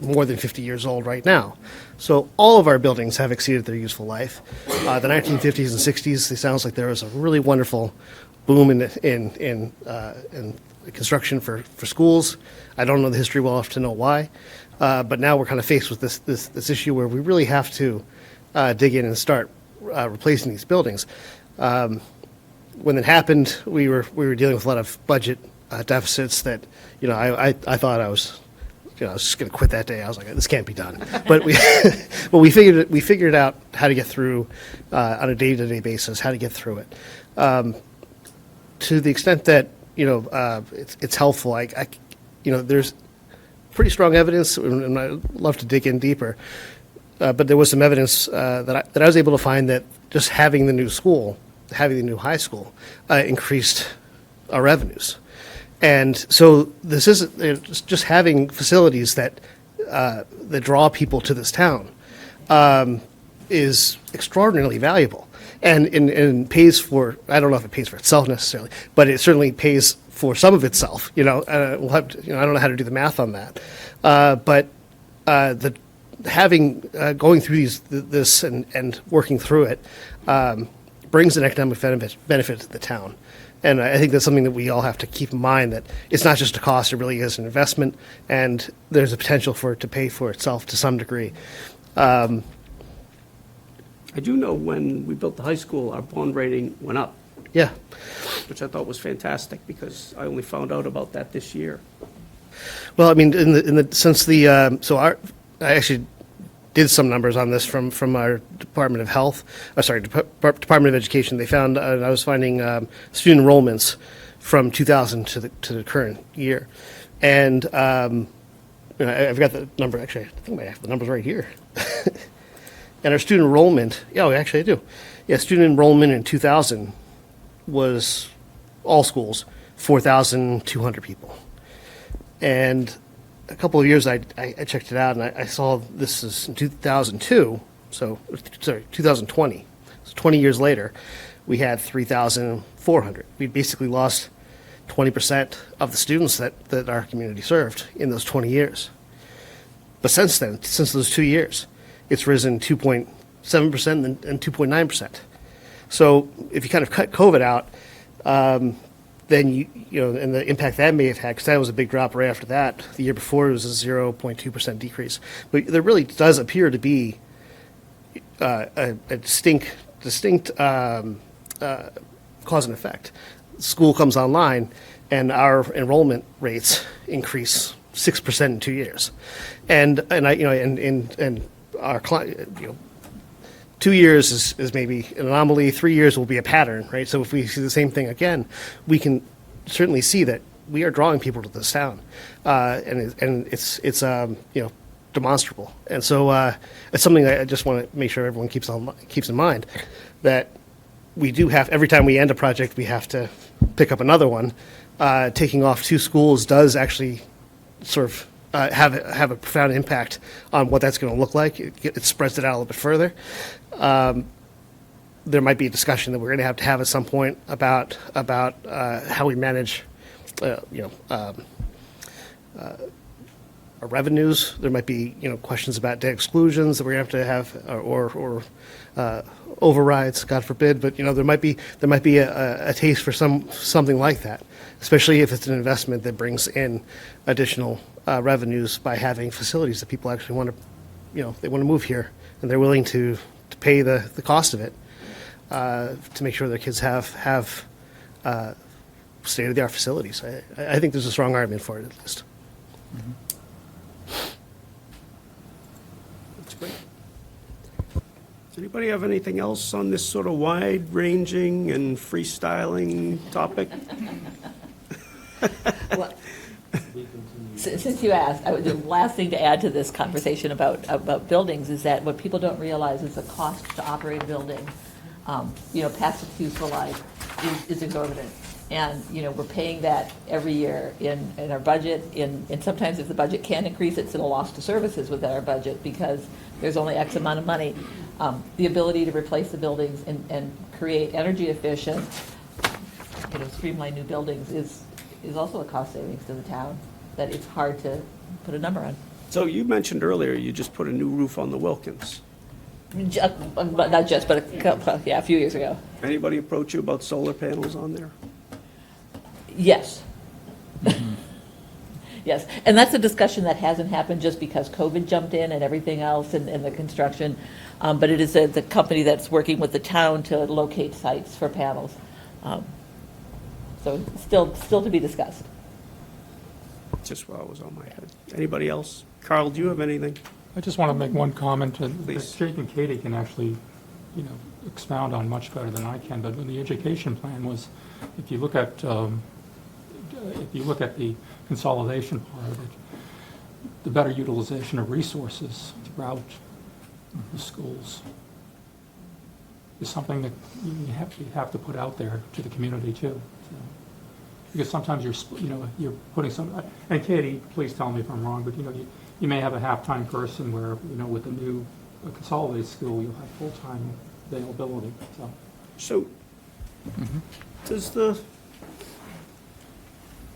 more than 50 years old right now. So all of our buildings have exceeded their useful life. The 1950s and 60s, it sounds like there was a really wonderful boom in construction for schools. I don't know the history well enough to know why, but now we're kind of faced with this issue where we really have to dig in and start replacing these buildings. When it happened, we were dealing with a lot of budget deficits that, I thought I was just going to quit that day. I was like, this can't be done. But we figured out how to get through on a day-to-day basis, how to get through it. To the extent that it's helpful. There's pretty strong evidence, and I'd love to dig in deeper. But there was some evidence that I was able to find that just having the new school, having the new high school, increased our revenues. And so this isn't just having facilities that draw people to this town is extraordinarily valuable, and pays for. I don't know if it pays for itself necessarily, but it certainly pays for some of itself. We'll have to, I don't know how to do the math on that, but going through this and working through it brings an economic benefit to the town. And I think that's something that we all have to keep in mind, that it's not just a cost, it really is an investment, and there's a potential for it to pay for itself to some degree. I do know when we built the high school, our bond rating went up, Yeah. which I thought was fantastic, because I only found out about that this year. Well, I mean, I actually did some numbers on this from our Department of Health, Department of Education. They found, I was finding student enrollments from 2000 to the current year. And I've got the number, actually, I think I have the numbers right here. And our student enrollment, actually I do. Yeah, student enrollment in 2000 was, all schools, 4,200 people. And a couple of years I checked it out, and I saw this is in 2002, 2020. So 20 years later, we had 3,400. We basically lost 20% of the students that our community served in those 20 years. But since then, since those 2 years, it's risen 2.7% and 2.9%. So if you kind of cut COVID out, then and the impact that may have had, because that was a big drop right after that. The year before it was a 0.2% decrease. But there really does appear to be a distinct cause and effect. School comes online, and our enrollment rates increase 6% in 2 years, and our 2 years is maybe an anomaly. 3 years will be a pattern, right? So if we see the same thing again, we can certainly see that we are drawing people to this town, and it's demonstrable. And so it's something I just want to make sure everyone keeps in mind, that we do have, every time we end a project, we have to pick up another one. Taking off 2 schools does actually sort of have a profound impact on what that's going to look like. It spreads it out a little bit further. There might be a discussion that we're going to have at some point about how we manage, our revenues. There might be questions about debt exclusions that we're going to have or overrides, God forbid. But there might be a taste for something like that, especially if it's an investment that brings in additional revenues by having facilities that people actually want to, they want to move here, and they're willing to pay the cost of it to make sure their kids have state-of-the-art facilities. I think there's a strong argument for it, at least. That's great. Does anybody have anything else on this sort of wide-ranging and freestyling topic? Well, since you asked, the last thing to add to this conversation about buildings is that what people don't realize is the cost to operate a building, past its useful life, is exorbitant. And, we're paying that every year in our budget, and sometimes if the budget can increase, it's in a loss to services within our budget because there's only X amount of money. The ability to replace the buildings and create energy efficient, streamline new buildings is also a cost savings to the town that it's hard to put a number on. So you mentioned earlier you just put a new roof on the Wilkins. Not just, but a few years ago. Anybody approach you about solar panels on there? Yes. Yes, and that's a discussion that hasn't happened just because COVID jumped in and everything else and the construction. But it is the company that's working with the town to locate sites for panels. So still to be discussed. Just while it was on my head. Anybody else? Carl, do you have anything? I just want to make one comment, and Please. Jake and Katie can actually, expound on much better than I can, but when the education plan was, if you look at the consolidation part of it, the better utilization of resources throughout the schools is something that you have to put out there to the community too. So, because sometimes you're putting some, and Katie, please tell me if I'm wrong, but you may have a half-time person where, with a new consolidated school, you'll have full-time availability, so. So, does the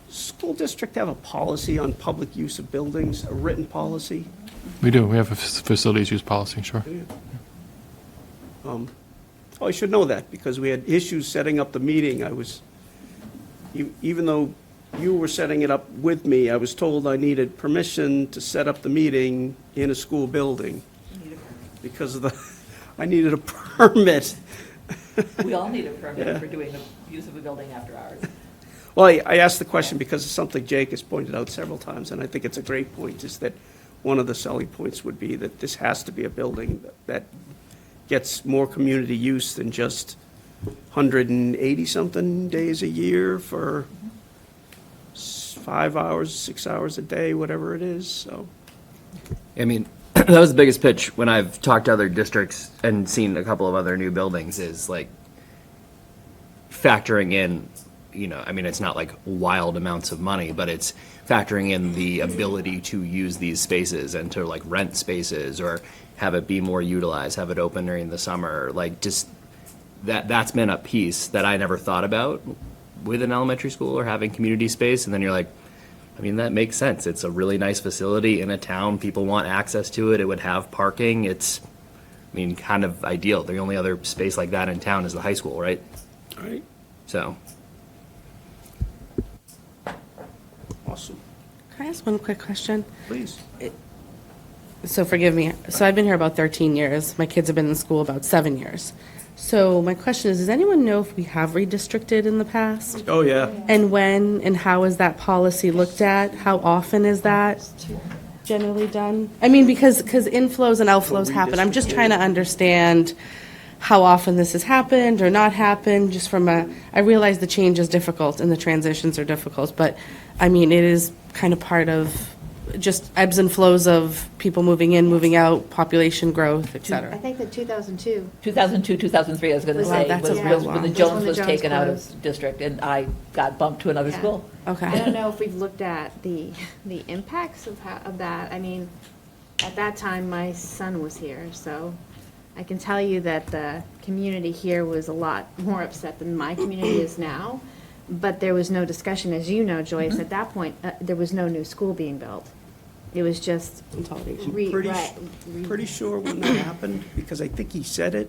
school district have a policy on public use of buildings, a written policy? We do. We have a facilities use policy, sure. I should know that, because we had issues setting up the meeting. Even though you were setting it up with me, I was told I needed permission to set up the meeting in a school building. Because I needed a permit. We all need a permit Yeah. for doing the use of a building after hours. Well, I asked the question because it's something Jake has pointed out several times, and I think it's a great point, is that one of the selling points would be that this has to be a building that gets more community use than just 180-something days a year for 5 hours, 6 hours a day, whatever it is, so. I mean, that was the biggest pitch when I've talked to other districts and seen a couple of other new buildings is like factoring in, it's not like wild amounts of money, but it's factoring in the ability to use these spaces and to like rent spaces or have it be more utilized, have it open during the summer, like just that's been a piece that I never thought about with an elementary school or having community space. And then you're like, that makes sense. It's a really nice facility in a town. People want access to it. It would have parking. It's, kind of ideal. The only other space like that in town is the high school, right? All right, So, awesome, Can I ask one quick question? please. So forgive me. So I've been here about 13 years. My kids have been in school about 7 years. So my question is, does anyone know if we have redistricted in the past? Oh, yeah. And when and how is that policy looked at? How often is that generally done? Because inflows and outflows happen. I'm just trying to understand how often this has happened or not happened, just from I realize the change is difficult and the transitions are difficult, but it is kind of part of just ebbs and flows of people moving in, moving out, population growth, et I cetera. think that 2002. 2002, 2003, I was going to Wow, say, that's a was real when long- the That's when Jones the was Jones taken out closed. of district, and I got bumped to another Yeah. school. I don't Okay. know if we've looked at the impacts of that. At that time, my son was here, so I can tell you that the community here was a lot more upset than my community is now. But there was no discussion, as you know, Joyce, at that point, there was no new school being built. It was just Consolidation. Pretty sure when that happened, because I think he said it,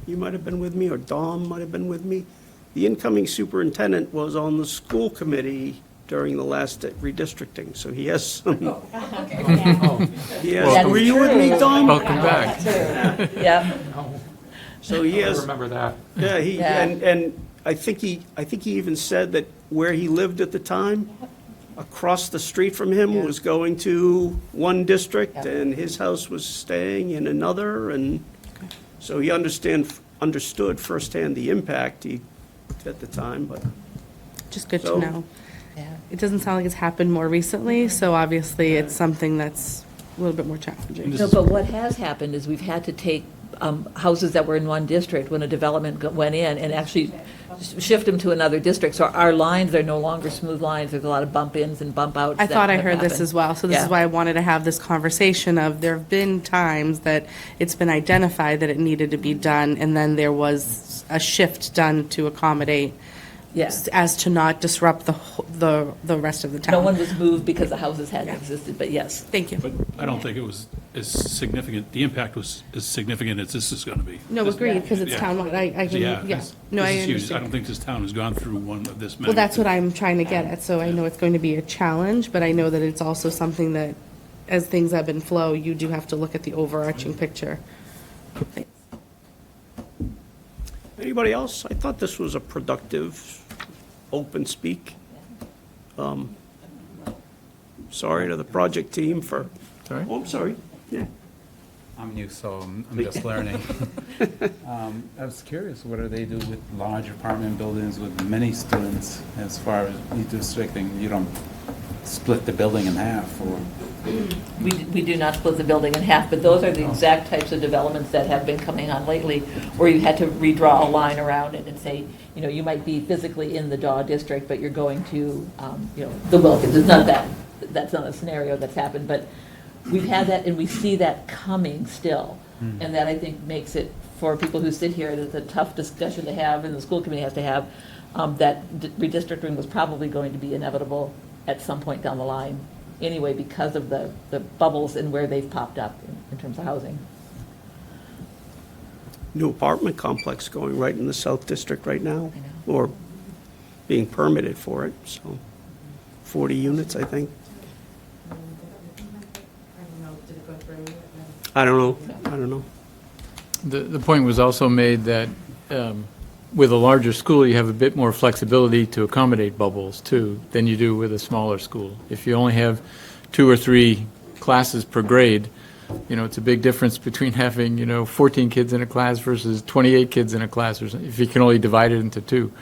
you might have been with me, or Dom might have been with me. The incoming superintendent was on the school committee during the last redistricting, so he has some. That Were is you with me, true. Dom? Welcome back. Yeah. No, So he I has, remember that. yeah, Yeah. and I think he even said that where he lived at the time, across the street from him Yeah. was going to one district, Yeah. and his house was staying in another, and so he understood firsthand the impact at the time, but. Just good So- to know. Yeah. It doesn't sound like it's happened more recently, so obviously it's something that's a little bit more challenging. No, but what has happened is we've had to take houses that were in one district when a development went in and actually shift them to another district. So our lines are no longer smooth lines. There's a lot of bump ins and bump outs. I that thought I have heard this happened. as well, so this Yeah. is why I wanted to have this conversation of, there have been times that it's been identified that it needed to be done, and then there was a shift done to accommodate, Yes. as to not disrupt the rest of the town. No one was moved because the houses hadn't existed, but yes. Thank you. But I don't think it was as significant, the impact was as significant as this is going to be. No, agreed, because it's Yeah. townwide, I can, Yeah. yeah. this- No, I this is huge. I understand. don't think this town has gone through one of this magnitude. Well, that's what I'm trying to get at, so I know it's going to be a challenge, but I know that it's also something that, as things ebb and flow, you do have to look at the overarching picture. Anybody else? I thought this was a productive, open speak. Sorry to the project team for, Sorry? oh, I'm sorry. Yeah. I'm new, so I'm just learning. I was curious, what do they do with large apartment buildings with many students as far as redistricting? You don't split the building in half, or? We do not split the building in half, but those are the exact types of developments that have been coming on lately, where you had to redraw a line around it and say, you know, you might be physically in the Daw district, but you're going to, you know, the Wilkins. It's not that, that's not a scenario that's happened, but we've had that, and we see that coming still. And that, I think, makes it, for people who sit here, it's a tough discussion to have, and the school committee has to have, that redistricting was probably going to be inevitable at some point down the line anyway, because of the bubbles and where they've popped up in terms of housing. New apartment complex going right in the South District right now, or being permitted for it, so 40 units, I think. I don't know. The point was also made that with a larger school, you have a bit more flexibility to accommodate bubbles, too, than you do with a smaller school. If you only have 2 or 3 classes per grade, you know, it's a big difference between having, 14 kids in a class versus 28 kids in a class, or if you can only divide it into 2.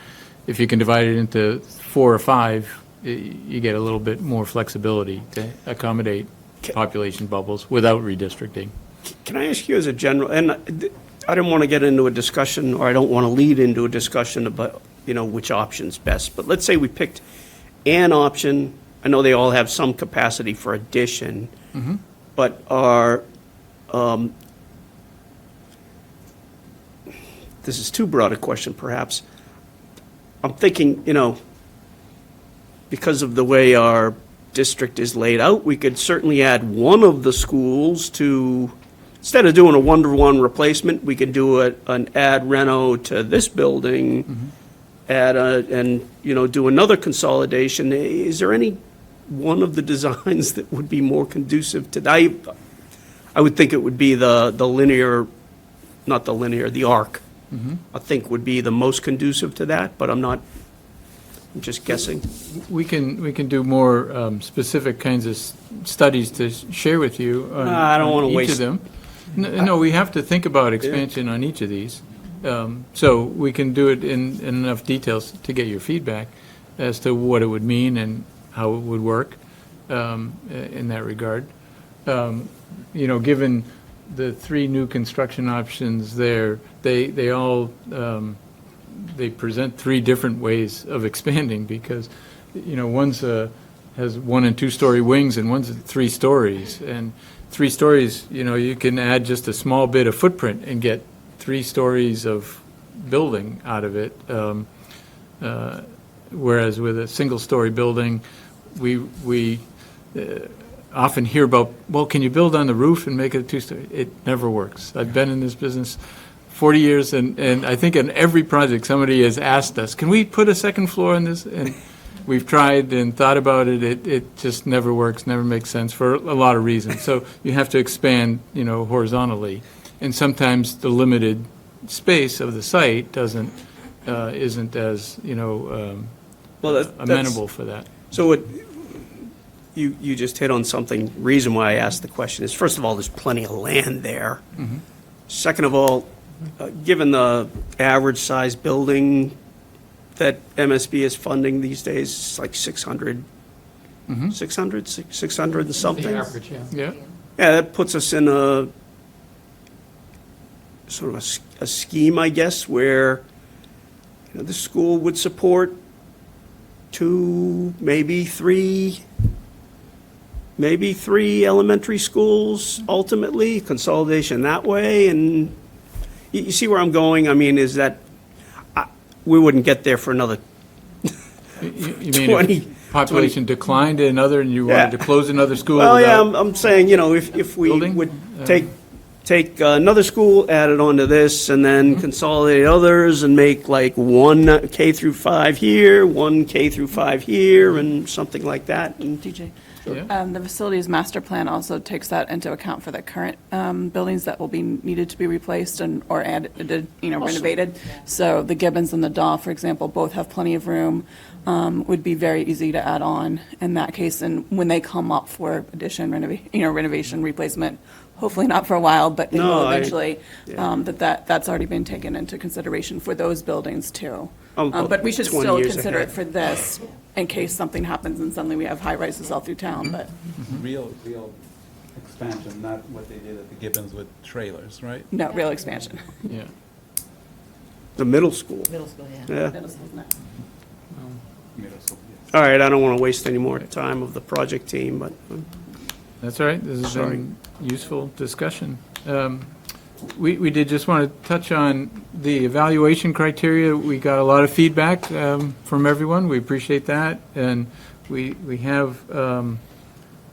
If you can divide it into 4 or 5, you get a little bit more flexibility to accommodate population bubbles without redistricting. Can I ask you as a general, and I don't want to get into a discussion, or I don't want to lead into a discussion about, which option's best, but let's say we picked an option. I know they all have some capacity for addition, but this is too broad a question, perhaps. I'm thinking, because of the way our district is laid out, we could certainly add one of the schools to, instead of doing a one-to-one replacement, we could do an add reno to this building, do another consolidation. Is there any one of the designs that would be more conducive to that? I would think it would be the linear, not the linear, the arc. I think would be the most conducive to that, but I'm just guessing. We can do more specific kinds of studies to share with you on I don't wanna on each waste- of them. No, we have to think about expansion on each of these. So we can do it in enough details to get your feedback as to what it would mean and how it would work in that regard. Given the 3 new construction options there, they all they present 3 different ways of expanding, because one's has 1- and 2-story wings, and one's 3 stories. And 3 stories, you can add just a small bit of footprint and get 3 stories of building out of it. Whereas with a single-story building, we often hear about, well, can you build on the roof and make it a 2-story? It never works. I've been in this business 40 years, and I think in every project, somebody has asked us, can we put a second floor on this? And we've tried and thought about it. It just never works, never makes sense for a lot of reasons. So you have to expand, horizontally. And sometimes the limited space of the site isn't as, amenable for that. So you just hit on something. Reason why I asked the question is, first of all, there's plenty of land there. Second of all, given the average size building that MSB is funding these days, it's like 600 and something. The average, yeah. Yeah. Yeah, that puts us in a sort of a scheme, I guess, where, the school would support 2, maybe 3 elementary schools ultimately, consolidation that way, and you see where I'm going? I mean, is that, we wouldn't get there for another You mean 20 if population declined in another and you wanted to Yeah. close another school? Well, yeah, without- I'm saying, if we Building? would take another school, add it onto this, and then consolidate others and make like 1 K through 5 here, 1 K through 5 here, and something like that. And DJ. Yeah. The facilities master plan also takes that into account for the current buildings that will be needed to be replaced or added, renovated. So the Gibbons and the Daw, for example, both have plenty of room, would be very easy to add on in that case. And when they come up for addition, renovation, replacement, hopefully not for a while, but they No, will I- eventually, yeah. that's already been taken into consideration for those buildings too. About But we should 20 still years consider it ahead. for this in case something happens and suddenly we have high rises all through town, but. Real expansion, not what they did at the Gibbons with trailers, right? No, real expansion. Yeah. the middle school. Middle school, yeah. Yeah. Middle school, no. Middle school, yes. All right, I don't want to waste any more time of the project team, but That's all right. This has Sorry. been useful discussion. We did just want to touch on the evaluation criteria. We got a lot of feedback from everyone. We appreciate that. And we have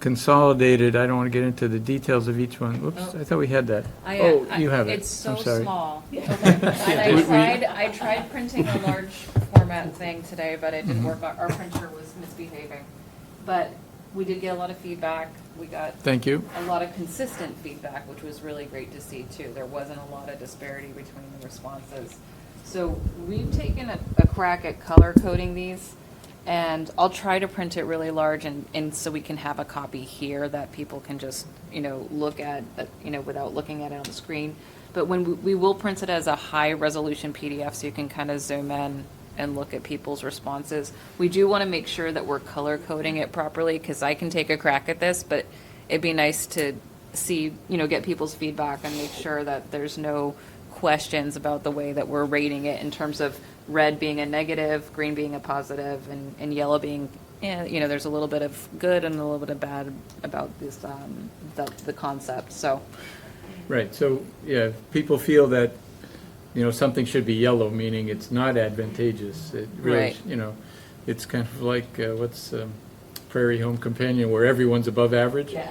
consolidated, I don't want to get into the details of each one. Whoops, I thought we had that. Oh, you have it. It's so I'm sorry. small. And I tried printing a large format thing today, but it didn't work. Our printer was misbehaving. But we did get a lot of feedback. We got Thank you. a lot of consistent feedback, which was really great to see too. There wasn't a lot of disparity between the responses. So we've taken a crack at color coding these, and I'll try to print it really large and so we can have a copy here that people can just, look at, without looking at it on the screen. But when we will print it as a high resolution PDF so you can kind of zoom in and look at people's responses. We do want to make sure that we're color coding it properly, because I can take a crack at this, but it'd be nice to see, get people's feedback and make sure that there's no questions about the way that we're rating it in terms of red being a negative, green being a positive, and yellow being, there's a little bit of good and a little bit of bad about this, the concept, so. Right, so, yeah, if people feel that, something should be yellow, meaning it's not advantageous. It really, Right. It's kind of like, what's Prairie Home Companion, where everyone's above average? Yeah.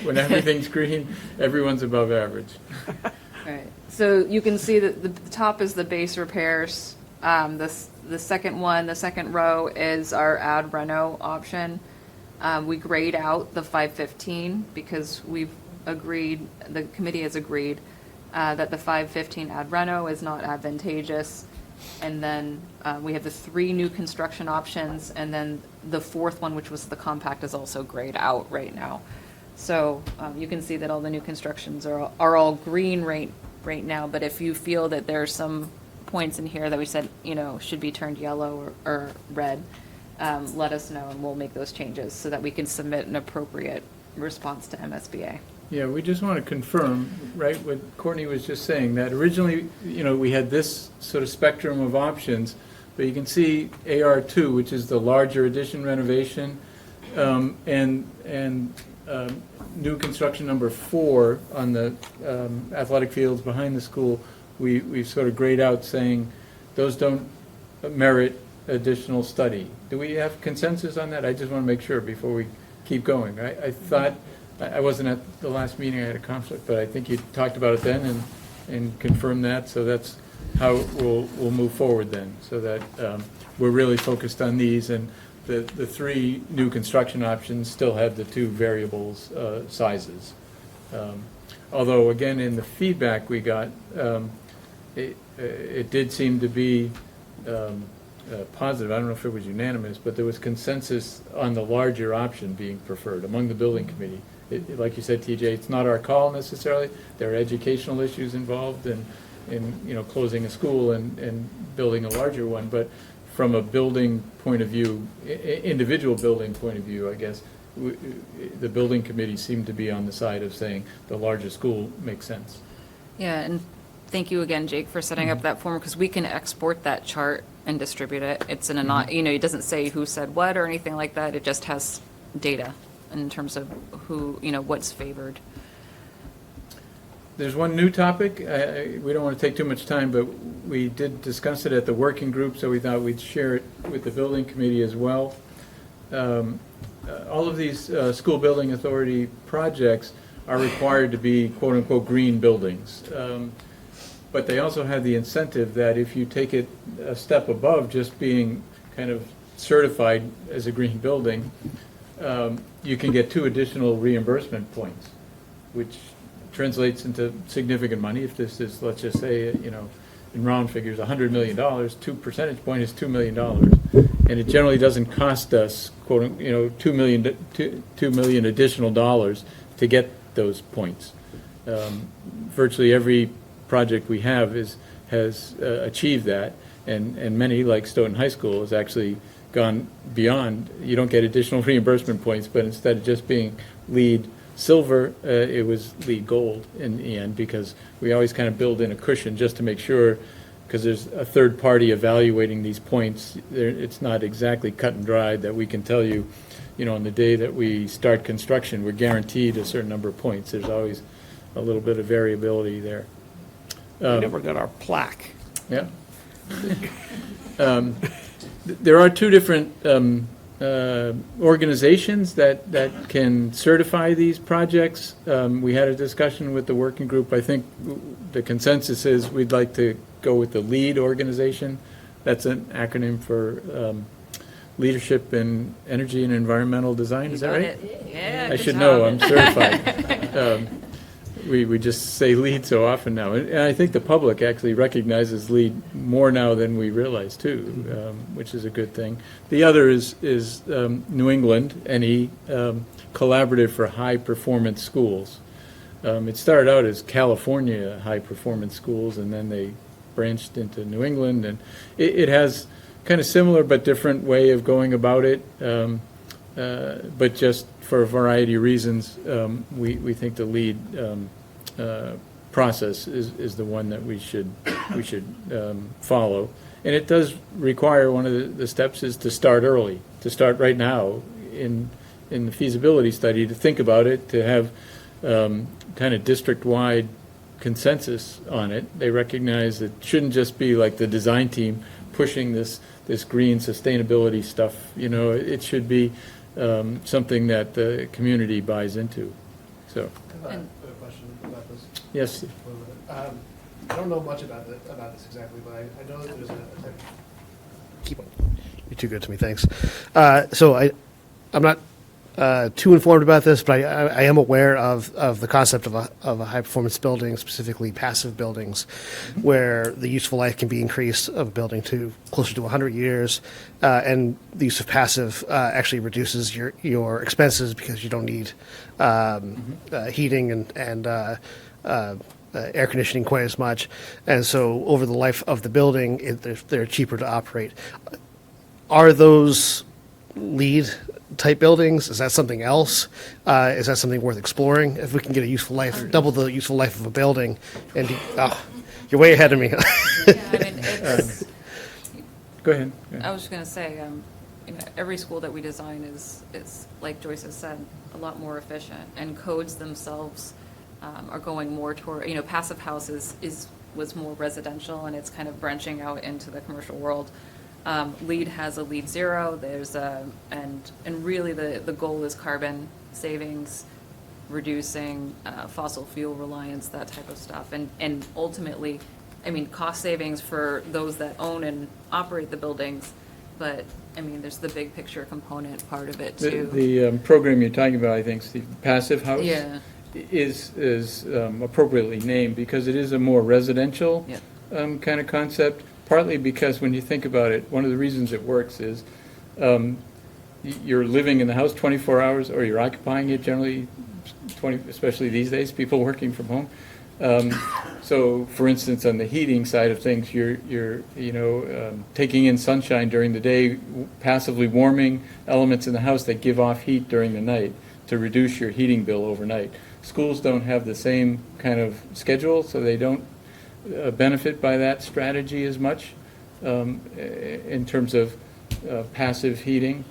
When everything's green, everyone's above average. Right. So you can see that the top is the base repairs. The second one, the second row is our add reno option. We grade out the 515 because we've agreed, the committee has agreed that the 515 add reno is not advantageous. And then we have the 3 new construction options, and then the 4th one, which was the compact, is also grayed out right now. So you can see that all the new constructions are all green right now, but if you feel that there are some points in here that we said, should be turned yellow or red, let us know and we'll make those changes so that we can submit an appropriate response to MSBA. Yeah, we just want to confirm, right, what Courtney was just saying, that originally, we had this sort of spectrum of options, but you can see AR2, which is the larger addition renovation, and new construction number 4 on the athletic fields behind the school, we've sort of grayed out saying those don't merit additional study. Do we have consensus on that? I just want to make sure before we keep going. I thought, I wasn't at the last meeting, I had a conflict, but I think you talked about it then and confirmed that, so that's how we'll move forward then, so that we're really focused on these, and the 3 new construction options still have the 2 variables sizes. Although, again, in the feedback we got, it did seem to be positive. I don't know if it was unanimous, but there was consensus on the larger option being preferred among the building committee. Like you said, TJ, it's not our call necessarily. There are educational issues involved in closing a school and building a larger one, but from a building point of view, individual building point of view, I guess, the building committee seemed to be on the side of saying the larger school makes sense. Yeah, and thank you again, Jake, for setting up that form, because we can export that chart and distribute it. It's in a not, it doesn't say who said what or anything like that. It just has data in terms of who, what's favored. There's one new topic. We don't want to take too much time, but we did discuss it at the working group, so we thought we'd share it with the building committee as well. All of these school building authority projects are required to be quote-unquote green buildings. But they also have the incentive that if you take it a step above just being kind of certified as a green building, you can get 2 additional reimbursement points, which translates into significant money. If this is, let's just say, in round figures, $100 million, 2 percentage point is $2 million. And it generally doesn't cost us, quote, $2 million additional dollars to get those points. Virtually every project we have has achieved that, and many, like Stoughton High School, has actually gone beyond. You don't get additional reimbursement points, but instead of just being LEED Silver, it was LEED Gold in the end, because we always kind of build in a cushion just to make sure, because there's a third party evaluating these points. It's not exactly cut and dried that we can tell you, on the day that we start construction, we're guaranteed a certain number of points. There's always a little bit of variability there. We never got our plaque. Yeah. There are 2 different organizations that can certify these projects. We had a discussion with the working group. I think the consensus is we'd like to go with the LEED organization. That's an acronym for Leadership in Energy and Environmental Design. Is that right? Yeah, I should know. I'm certified. We just say LEED so often now. And I think the public actually recognizes LEED more now than we realize, too, which is a good thing. The other is New England, NE, Collaborative for High Performance Schools. It started out as California High Performance Schools, and then they branched into New England. And it has kind of similar but different way of going about it. But just for a variety of reasons, we think the LEED process is the one that we should follow. And it does require, one of the steps is to start early, to start right now in the feasibility study, to think about it, to have kind of district-wide consensus on it. They recognize it shouldn't just be like the design team pushing this green sustainability stuff. It should be something that the community buys into. So, I have a question about this. yes. I don't know much about this exactly, but I know that there's a type. Keep on. You're too good to me. Thanks. So I'm not too informed about this, but I am aware of the concept of a high performance building, specifically passive buildings, where the useful life can be increased of a building to closer to 100 years, and the use of passive actually reduces your expenses because you don't need heating and air conditioning quite as much, and so over the life of the building, they're cheaper to operate. Are those LEED type buildings? Is that something else? Is that something worth exploring? If we can get a useful life, double the useful life of a building, and you're way ahead of me. Go ahead. I was just going to say, every school that we design is, like Joyce has said, a lot more efficient, and codes themselves are going more toward, passive houses was more residential, and it's kind of branching out into the commercial world. LEED has a LEED Zero. There's and really the goal is carbon savings, reducing fossil fuel reliance, that type of stuff, and ultimately, cost savings for those that own and operate the buildings. But there's the big picture component part of it too. The program you're talking about, I think, Steve, Passive House, Yeah. is appropriately named because it is a more residential kind of concept. Partly because when you think about it, one of the reasons it works is you're living in the house 24 hours, or you're occupying it generally 20, especially these days, people working from home. So, for instance, on the heating side of things, you're taking in sunshine during the day, passively warming elements in the house that give off heat during the night to reduce your heating bill overnight. schools don't have the same kind of schedule, so they don't benefit by that strategy as much in terms of passive heating.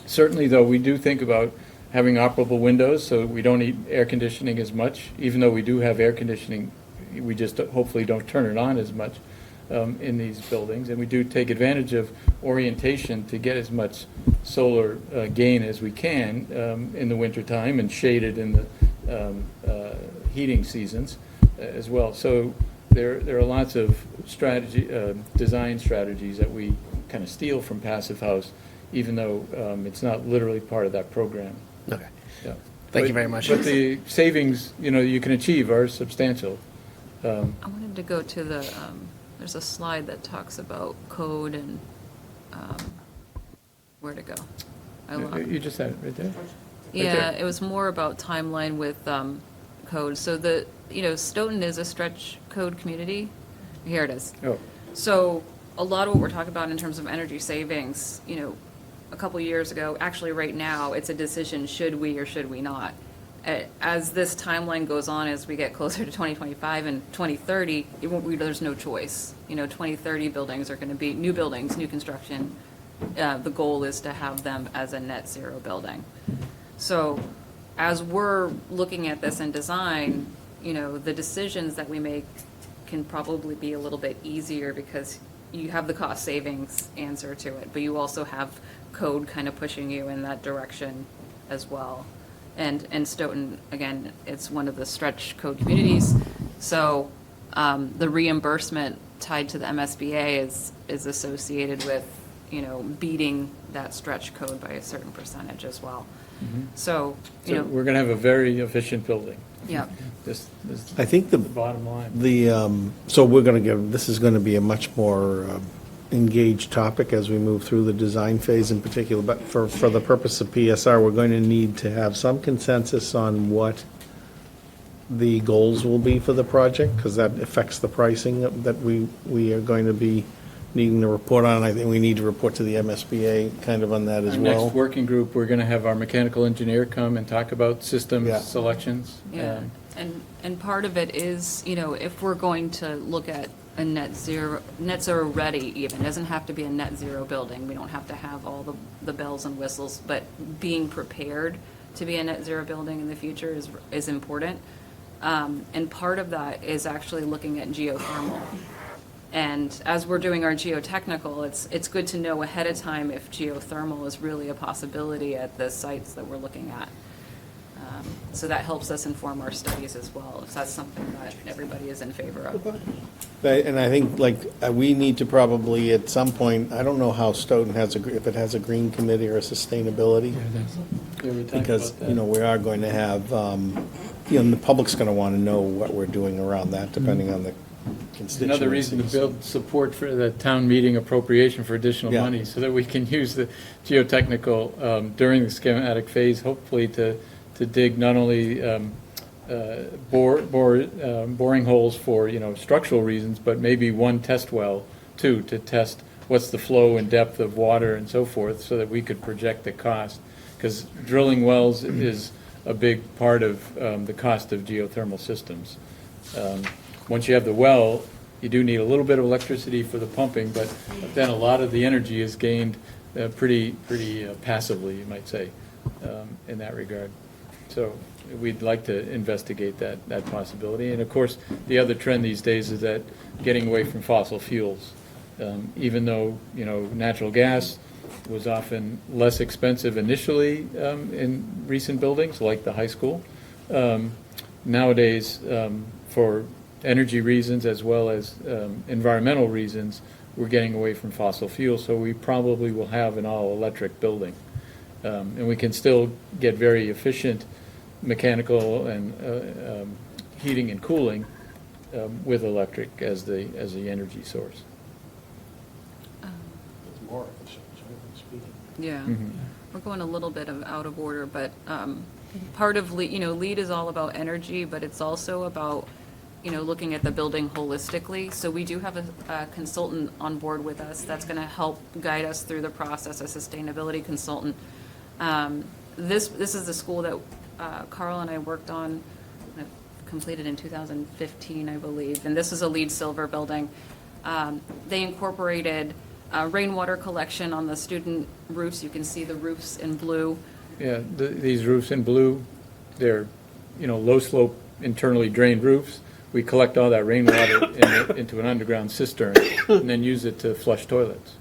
Certainly, though, we do think about having operable windows so we don't need air conditioning as much. Even though we do have air conditioning, we just hopefully don't turn it on as much in these buildings. And we do take advantage of orientation to get as much solar gain as we can in the wintertime and shaded in the heating seasons as well. So there are lots of design strategies that we kind of steal from Passive House, even though it's not literally part of that program. Okay. Yeah. Thank you very much. But the savings, you can achieve are substantial. I wanted to go to the, there's a slide that talks about code and where to go. I lost. You just had it right there. Yeah, there. it was more about timeline with code. So Stoughton is a stretch code community. Here it is. Oh. So a lot of what we're talking about in terms of energy savings, a couple years ago, actually right now, it's a decision, should we or should we not? As this timeline goes on, as we get closer to 2025 and 2030, there's no choice. 2030 buildings are going to be new buildings, new construction. The goal is to have them as a net zero building. So as we're looking at this in design, the decisions that we make can probably be a little bit easier because you have the cost savings answer to it, but you also have code kind of pushing you in that direction as well. And Stoughton, again, it's one of the stretch code communities. So the reimbursement tied to the MSBA is associated with, beating that stretch code by a certain percentage as well. So, So we're going to have a very efficient building. yeah. This I think the bottom line. So we're going to this is going to be a much more engaged topic as we move through the design phase in particular, but for the purpose of PSR, we're going to need to have some consensus on what the goals will be for the project, because that affects the pricing that we are going to be needing to report on. I think we need to report to the MSBA kind of on that as Our well. next working group, we're going to have our mechanical engineer come and talk about system Yeah. selections. Yeah, and part of it is, if we're going to look at a net zero ready even, it doesn't have to be a net zero building. We don't have to have all the bells and whistles, but being prepared to be a net zero building in the future is important. And part of that is actually looking at geothermal. And as we're doing our geotechnical, it's good to know ahead of time if geothermal is really a possibility at the sites that we're looking at. So that helps us inform our studies as well, if that's something that everybody is in favor of. And I think, we need to probably, at some point, I don't know how Stoughton if it has a green committee or a sustainability, Yeah, we talked because, about that. we are going to have, the public's going to want to know what we're doing around that, depending on the constituencies. Another reason to build support for the town meeting appropriation for additional Yeah. money, so that we can use the geotechnical during the schematic phase, hopefully to dig not only boring holes for, structural reasons, but maybe one test well, too, to test what's the flow and depth of water and so forth, so that we could project the cost. Because drilling wells is a big part of the cost of geothermal systems. Once you have the well, you do need a little bit of electricity for the pumping, but then a lot of the energy is gained pretty passively, you might say, in that regard. So we'd like to investigate that possibility. And of course, the other trend these days is that getting away from fossil fuels. Even though, natural gas was often less expensive initially in recent buildings, like the high school. Nowadays, for energy reasons as well as environmental reasons, we're getting away from fossil fuels, so we probably will have an all-electric building. And we can still get very efficient mechanical and heating and cooling with electric as the energy source. It's more efficient, generally speaking. Yeah, Mhm. we're going a little bit out of order, but part of LEED is all about energy, but it's also about, looking at the building holistically. So we do have a consultant on board with us that's going to help guide us through the process, a sustainability consultant. This is the school that Carl and I worked on completed in 2015, I believe, and this is a LEED Silver building. They incorporated rainwater collection on the student roofs. You can see the roofs in blue. Yeah, these roofs in blue, they're, low slope internally drained roofs. We collect all that rainwater into an underground cistern and then use it to flush toilets.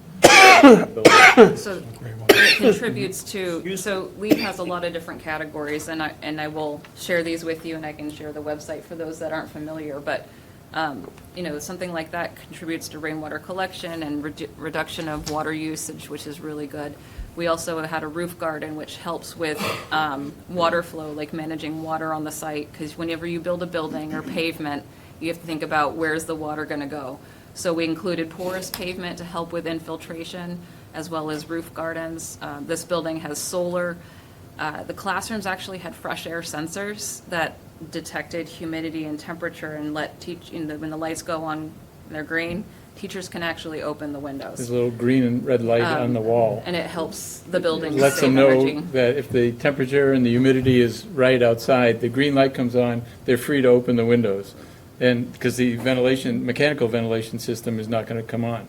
So it contributes to, so LEED has a lot of different categories, and I will share these with you, and I can share the website for those that aren't familiar, but, something like that contributes to rainwater collection and reduction of water usage, which is really good. We also had a roof garden, which helps with water flow, like managing water on the site, because whenever you build a building or pavement, you have to think about where's the water going to go. So we included porous pavement to help with infiltration, as well as roof gardens. This building has solar. The classrooms actually had fresh air sensors that detected humidity and temperature and when the lights go on, they're green, teachers can actually open the windows. There's a little green and red light on the wall. And it helps the building Lets save them know energy. that if the temperature and the humidity is right outside, the green light comes on, they're free to open the windows. And, because the mechanical ventilation system is not going to come on.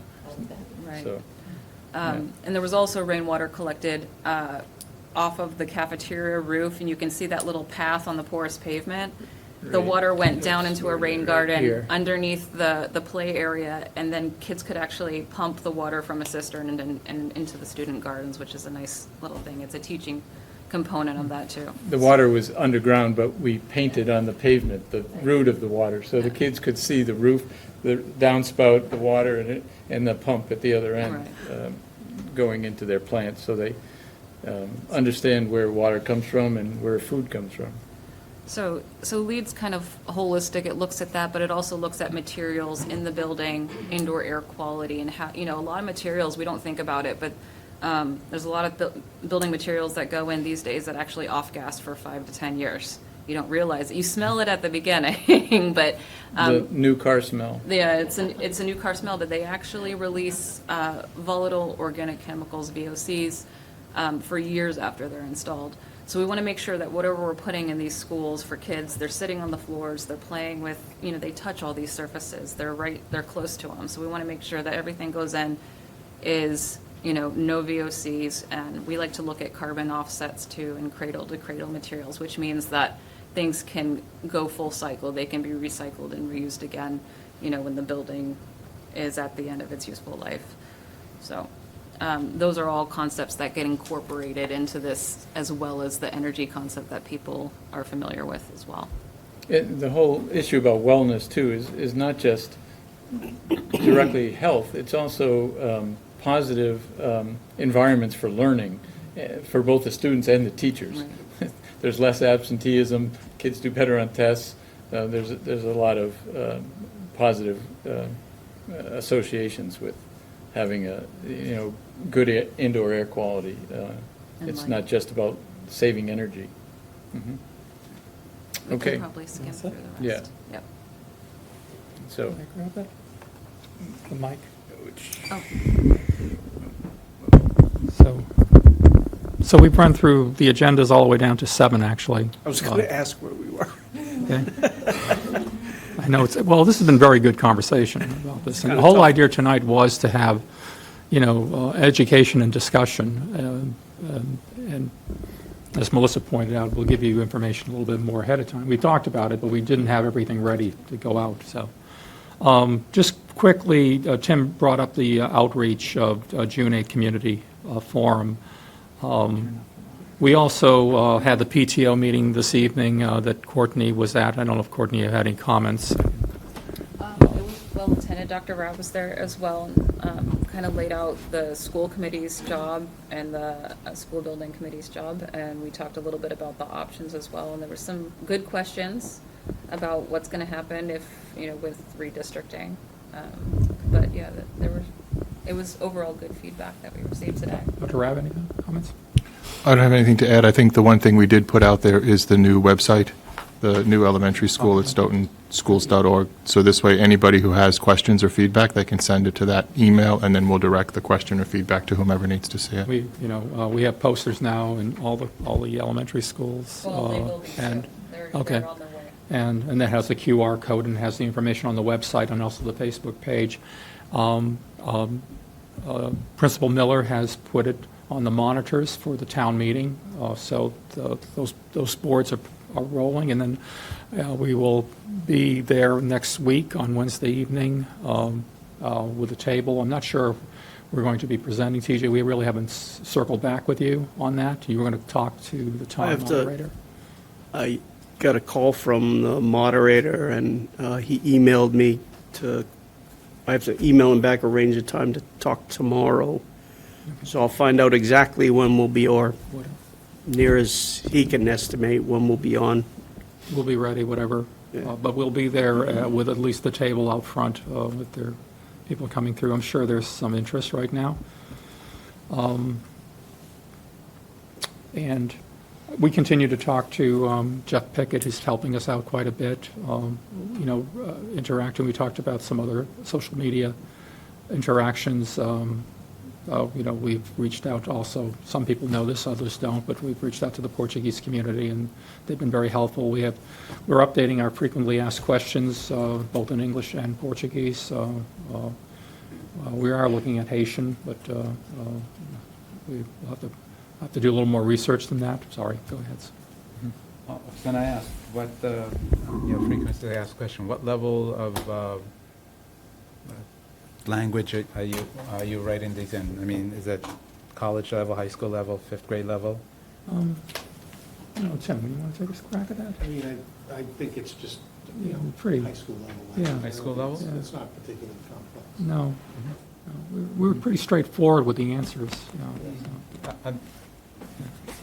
Right. So, And there was also rainwater collected off of the cafeteria roof, and you can see that little path on the porous pavement. The Right. water went down into a rain garden here. underneath the play area, and then kids could actually pump the water from a cistern and into the student gardens, which is a nice little thing. It's a teaching component of that, too. the water was underground, but we painted on the pavement, the root of the water, so the kids could see the roof, the downspout, the water, and the pump at the other end going into their plants, so they understand where water comes from and where food comes from. So LEED's kind of holistic. It looks at that, but it also looks at materials in the building, indoor air quality, and how, a lot of materials, we don't think about it, but there's a lot of building materials that go in these days that actually off-gas for 5 to 10 years. You don't realize it. You smell it at the beginning, but The new car smell. yeah, it's a new car smell, but they actually release volatile organic chemicals, VOCs, for years after they're installed. So we want to make sure that whatever we're putting in these schools for kids, they're sitting on the floors, they're playing with, they touch all these surfaces, they're close to them. So we want to make sure that everything goes in is, no VOCs, and we like to look at carbon offsets too, and cradle-to-cradle materials, which means that things can go full cycle. They can be recycled and reused again, when the building is at the end of its useful life. So those are all concepts that get incorporated into this, as well as the energy concept that people are familiar with as well. The whole issue about wellness, too, is not just directly health, it's also positive environments for learning for both the students and the teachers. Right. There's less absenteeism, kids do better on tests, there's a lot of positive associations with having a, good indoor air quality. It's light. not just about saving energy. Mhm. We Okay. can probably skim through the rest. Yeah. Yep. So, Can I grab that? The mic. Oh, So we've run through the agendas all the way down to 7, actually. I was going to ask where we were. Okay. I know this has been very good conversation about this. And the kinda whole tough. idea tonight was to have, education and discussion. And as Melissa pointed out, we'll give you information a little bit more ahead of time. We talked about it, but we didn't have everything ready to go out, so. Just quickly, Tim brought up the outreach of June 8 Community Forum. We also had the PTO meeting this evening that Courtney was at. I don't know if Courtney had any comments. it was well attended. Dr. Rao was there as well, and kind of laid out the school committee's job and the school building committee's job, and we talked a little bit about the options as well, and there were some good questions about what's going to happen if, with redistricting. But yeah, it was overall good feedback that we received today. Dr. Rabb, any comments? I don't have anything to add. I think the one thing we did put out there is the new website, the new elementary school at stoughtonschools.org. So this way, anybody who has questions or feedback, they can send it to that email, and then we'll direct the question or feedback to whomever needs to see it. We have posters now in all the elementary schools. Well, they will be and soon. okay. They're on their way. and that has the QR code and has the information on the website and also the Facebook page. Principal Miller has put it on the monitors for the town meeting, so those boards are rolling, and then we will be there next week on Wednesday evening with a table. I'm not sure if we're going to be presenting, TJ. We really haven't circled back with you on that. You were going to talk to the town moderator. I got a call from the moderator, and he emailed me I have to email him back, arrange a time to talk tomorrow. So I'll find out exactly when we'll be, or near as he can estimate when we'll be on. We'll be ready, whatever. But we'll be there with at least the table out front with their people coming through. I'm sure there's some interest right now. And we continue to talk to Jeff Pickett, who's helping us out quite a bit, interacting. We talked about some other social media interactions. We've reached out also, some people know this, others don't, but we've reached out to the Portuguese community, and they've been very helpful. We're updating our frequently asked questions, both in English and Portuguese. We are looking at Haitian, but we'll have to do a little more research than that. Sorry, go ahead. I was going to ask, what frequently asked question, what level of language are you writing these in? I mean, is it college level, high school level, fifth grade level? Tim, you want to take a crack at that? I mean, I think it's just, pretty high school level. Yeah. High school level? It's not particularly complex. No. We were pretty straightforward with the answers.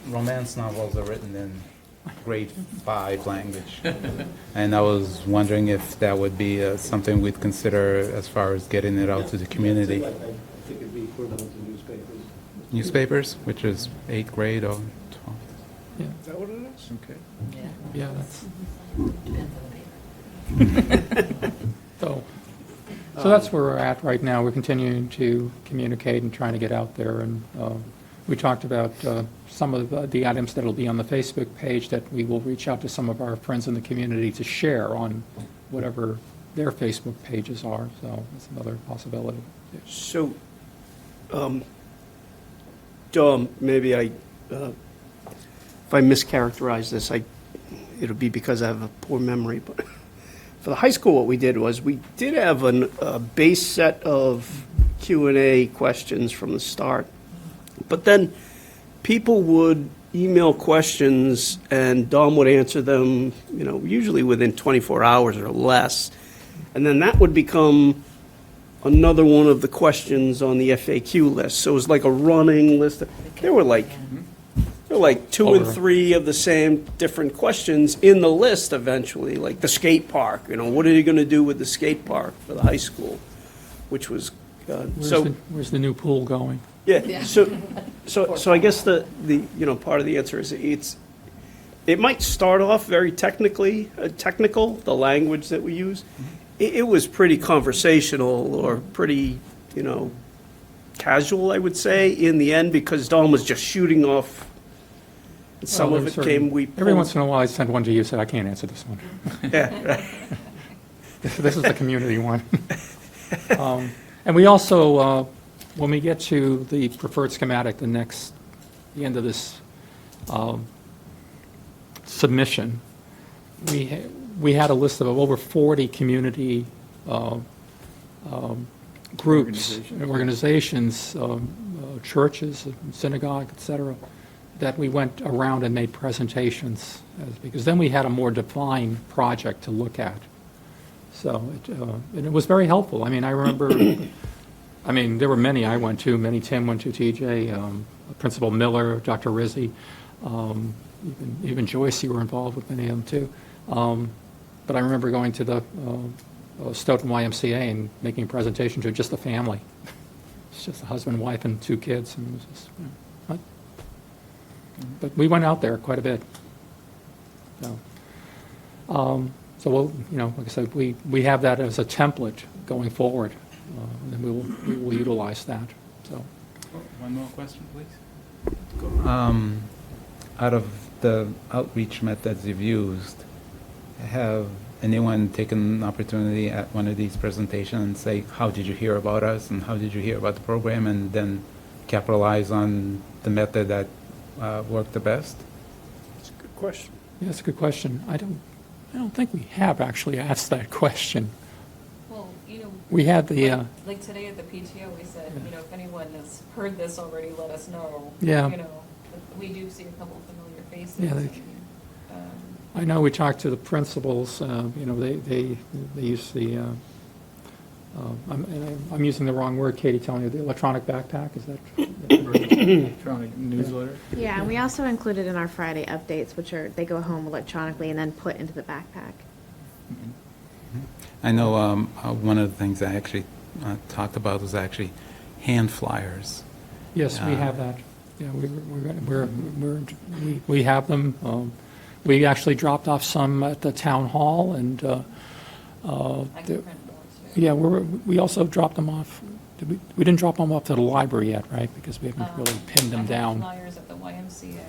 Romance novels are written in grade 5 language. And I was wondering if that would be something we'd consider as far as getting it out to the community. I think it'd be equivalent to newspapers. Newspapers, which is 8th grade or 12th. Yeah. Is that what it is? Okay. Yeah, that's, Depends on the paper. so that's where we're at right now. We're continuing to communicate and trying to get out there, and we talked about some of the items that will be on the Facebook page that we will reach out to some of our friends in the community to share on whatever their Facebook pages are, so that's another possibility. So, Dom, maybe if I mischaracterize this, it'll be because I have a poor memory, but for the high school, what we did was we did have a base set of Q&A questions from the start, but then people would email questions and Dom would answer them, usually within 24 hours or less. And then that would become another one of the questions on the FAQ list. So it was like a running list. There were like 2 and 3 of the same different questions in the list eventually, like the skate park. What are you going to do with the skate park for the high school? Which was, where's the new pool going? Yeah, so I guess the part of the answer is it might start off very technical, the language that we use. It was pretty conversational or pretty, casual, I would say, in the end, because Dawn was just shooting off. Some of it came, every once in a while I send one to you and said, I can't answer this one. Yeah, right. This is the community one. And we also, when we get to the preferred schematic, the end of this submission, we had a list of over 40 community groups, organizations, churches, synagogue, et cetera, that we went around and made presentations, because then we had a more defined project to look at. So and it was very helpful. I mean, I remember, there were many I went to, many Tim went to, TJ, Principal Miller, Dr. Rizzi, even Joyce, you were involved with many of them too. But I remember going to the Stoughton YMCA and making a presentation to just the family. It's just a husband, wife, and 2 kids. And it was just, but we went out there quite a bit. So we'll, like I said, we have that as a template going forward, and we will utilize that. So, one more question, please. Out of the outreach methods you've used, have anyone taken an opportunity at one of these presentations and say, how did you hear about us and how did you hear about the program, and then capitalize on the method that worked the best? It's a good question. Yeah, that's a good question. I don't think we have actually asked that question. Well, We had the, like today at the PTO, we said, if anyone has heard this already, let us know. Yeah. We do see a couple of familiar faces. Yeah, I know we talked to the principals, they use the, I'm using the wrong word, Katie, telling you, the electronic backpack, is that? Electronic newsletter. Yeah, and we also included in our Friday updates, which are, they go home electronically and then put into the backpack. I know one of the things I actually talked about was actually hand flyers. Yes, we have that. Yeah, we have them. We actually dropped off some at the town hall, and I can print those, too. yeah, we also dropped them off. We didn't drop them off to the library yet, right? Because we haven't really pinned them I have down. flyers at the YMCA.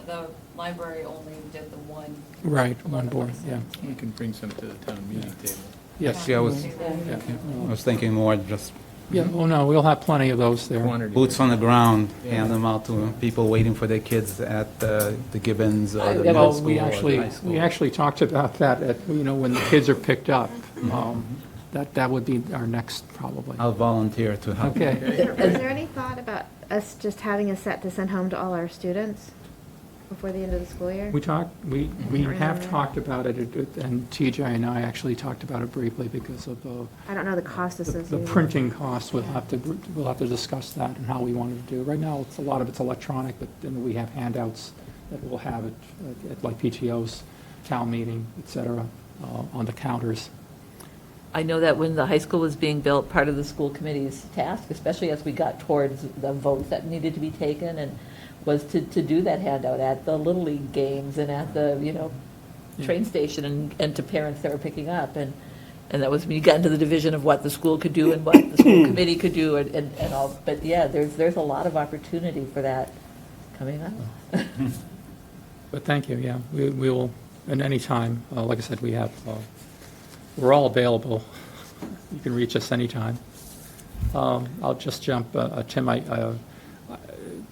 The library only did the one. Right, one board, yeah. We can bring some to the town meeting table. Yes. Yeah, I Yeah. was thinking more just Yeah, well, no, we'll have plenty of those there. boots on the ground, hand them out to people waiting for their kids at the Gibbons or the middle Well, school we or the actually, high school. we actually talked about that at, when the kids are picked up. That would be our next, probably. I'll volunteer to help. Okay. Is there any thought about us just having a set to send home to all our students before the end of the school year? We have remember. talked about it, and TJ and I actually talked about it briefly because of I don't know the cost the associated. printing costs. We'll have to discuss that and how we want to do. Right now, a lot of it's electronic, but then we have handouts that we'll have at like PTOs, town meeting, et cetera, on the counters. I know that when the high school was being built, part of the school committee's task, especially as we got towards the votes that needed to be taken, and was to do that handout at the Little League games and at the, train station and to parents that were picking up. And that was when you got into the division of what the school could do and what the school committee could do and all. But yeah, there's a lot of opportunity for that coming up. But thank you, yeah. We will, at any time, like I said, we're all available. You can reach us anytime. I'll just jump, Tim,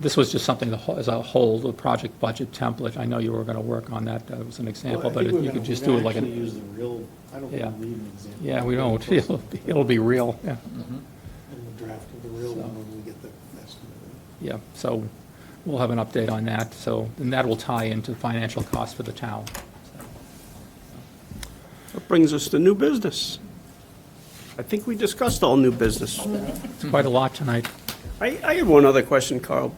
this was just something as a whole, the project budget template. I know you were going to work on that. That was an example, but you could just do it like I don't Yeah. need an example. Yeah, we don't. It'll be real, yeah. And the draft of the real one when we get the estimate. Yeah, so we'll have an update on that, and that will tie into financial costs for the town. That brings us to new business. I think we discussed all new business. It's quite a lot tonight. I have one other question, Carl.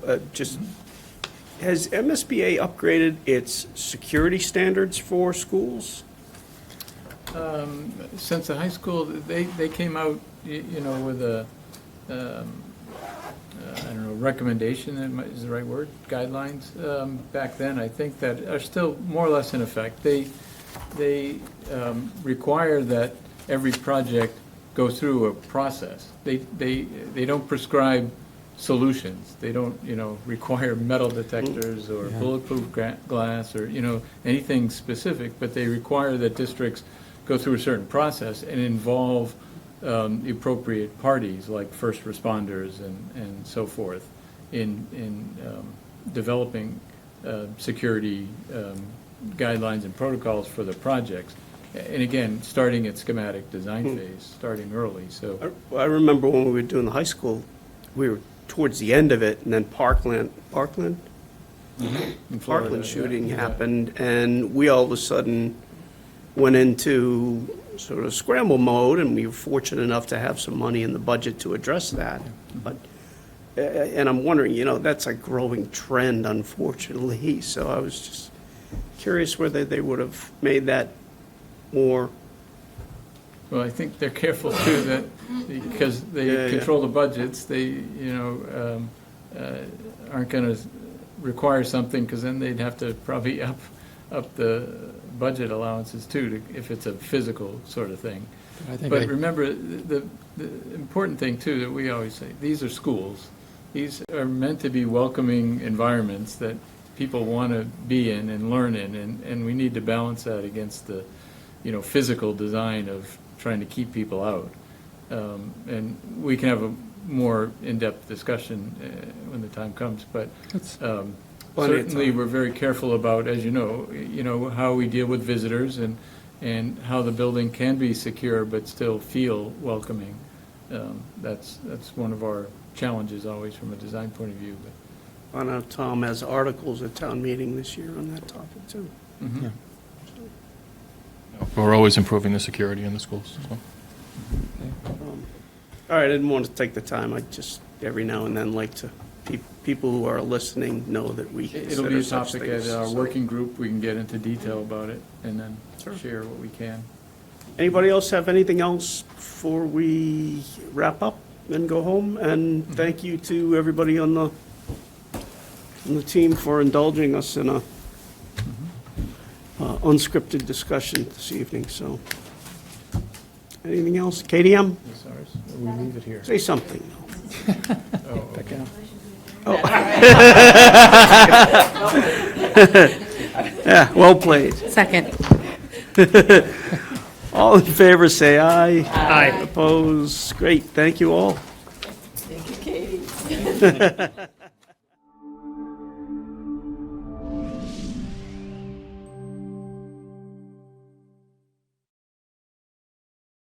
Has MSBA upgraded its security standards for schools? Since the high school, they came out, with a, I don't know, recommendation, is the right word, guidelines, back then, I think that are still more or less in effect. They require that every project go through a process. They don't prescribe solutions. They don't, require metal detectors or bulletproof glass or, anything specific, but they require that districts go through a certain process and involve the appropriate parties, like first responders and so forth, in developing security guidelines and protocols for the projects. And again, starting at schematic design phase, starting early, so. I remember when we were doing the high school, we were towards the end of it, and then Parkland in Florida, Parkland shooting yeah. happened, and we all of a sudden went into sort of scramble mode, and we were fortunate enough to have some money in the budget to address that. But, and I'm wondering, that's a growing trend, unfortunately, so I was just curious whether they would have made that more. Well, I think they're careful too, that, because they control the budgets, they, aren't going to require something, because then they'd have to probably up the budget allowances too, if it's a physical sort of thing. But remember, the important thing too, that we always say, these are schools. These are meant to be welcoming environments that people want to be in and learn in, and we need to balance that against the, physical design of trying to keep people out. And we can have a more in-depth discussion when the time comes, but Plenty of certainly time. we're very careful about, as you know, how we deal with visitors and how the building can be secure but still feel welcoming. That's one of our challenges always from a design point of view. I know Tom has articles at town meeting this year on that topic, too. We're always improving the security in the schools, so. All right, I didn't want to take the time. I just, every now and then, like to, people who are listening know that we It'll be consider a such topic things. at our So- working group. We can get into detail about it and then Sure. share what we can. Anybody else have anything else before we wrap up and go home? And thank you to everybody on the team for indulging us in a unscripted discussion this evening, so. Anything else? KDM, That's ours. We leave it here. say something. Oh, Yeah, well played. Second. All in favor, say aye. Aye. Opposed? Great, thank you all. Thank you, Katie.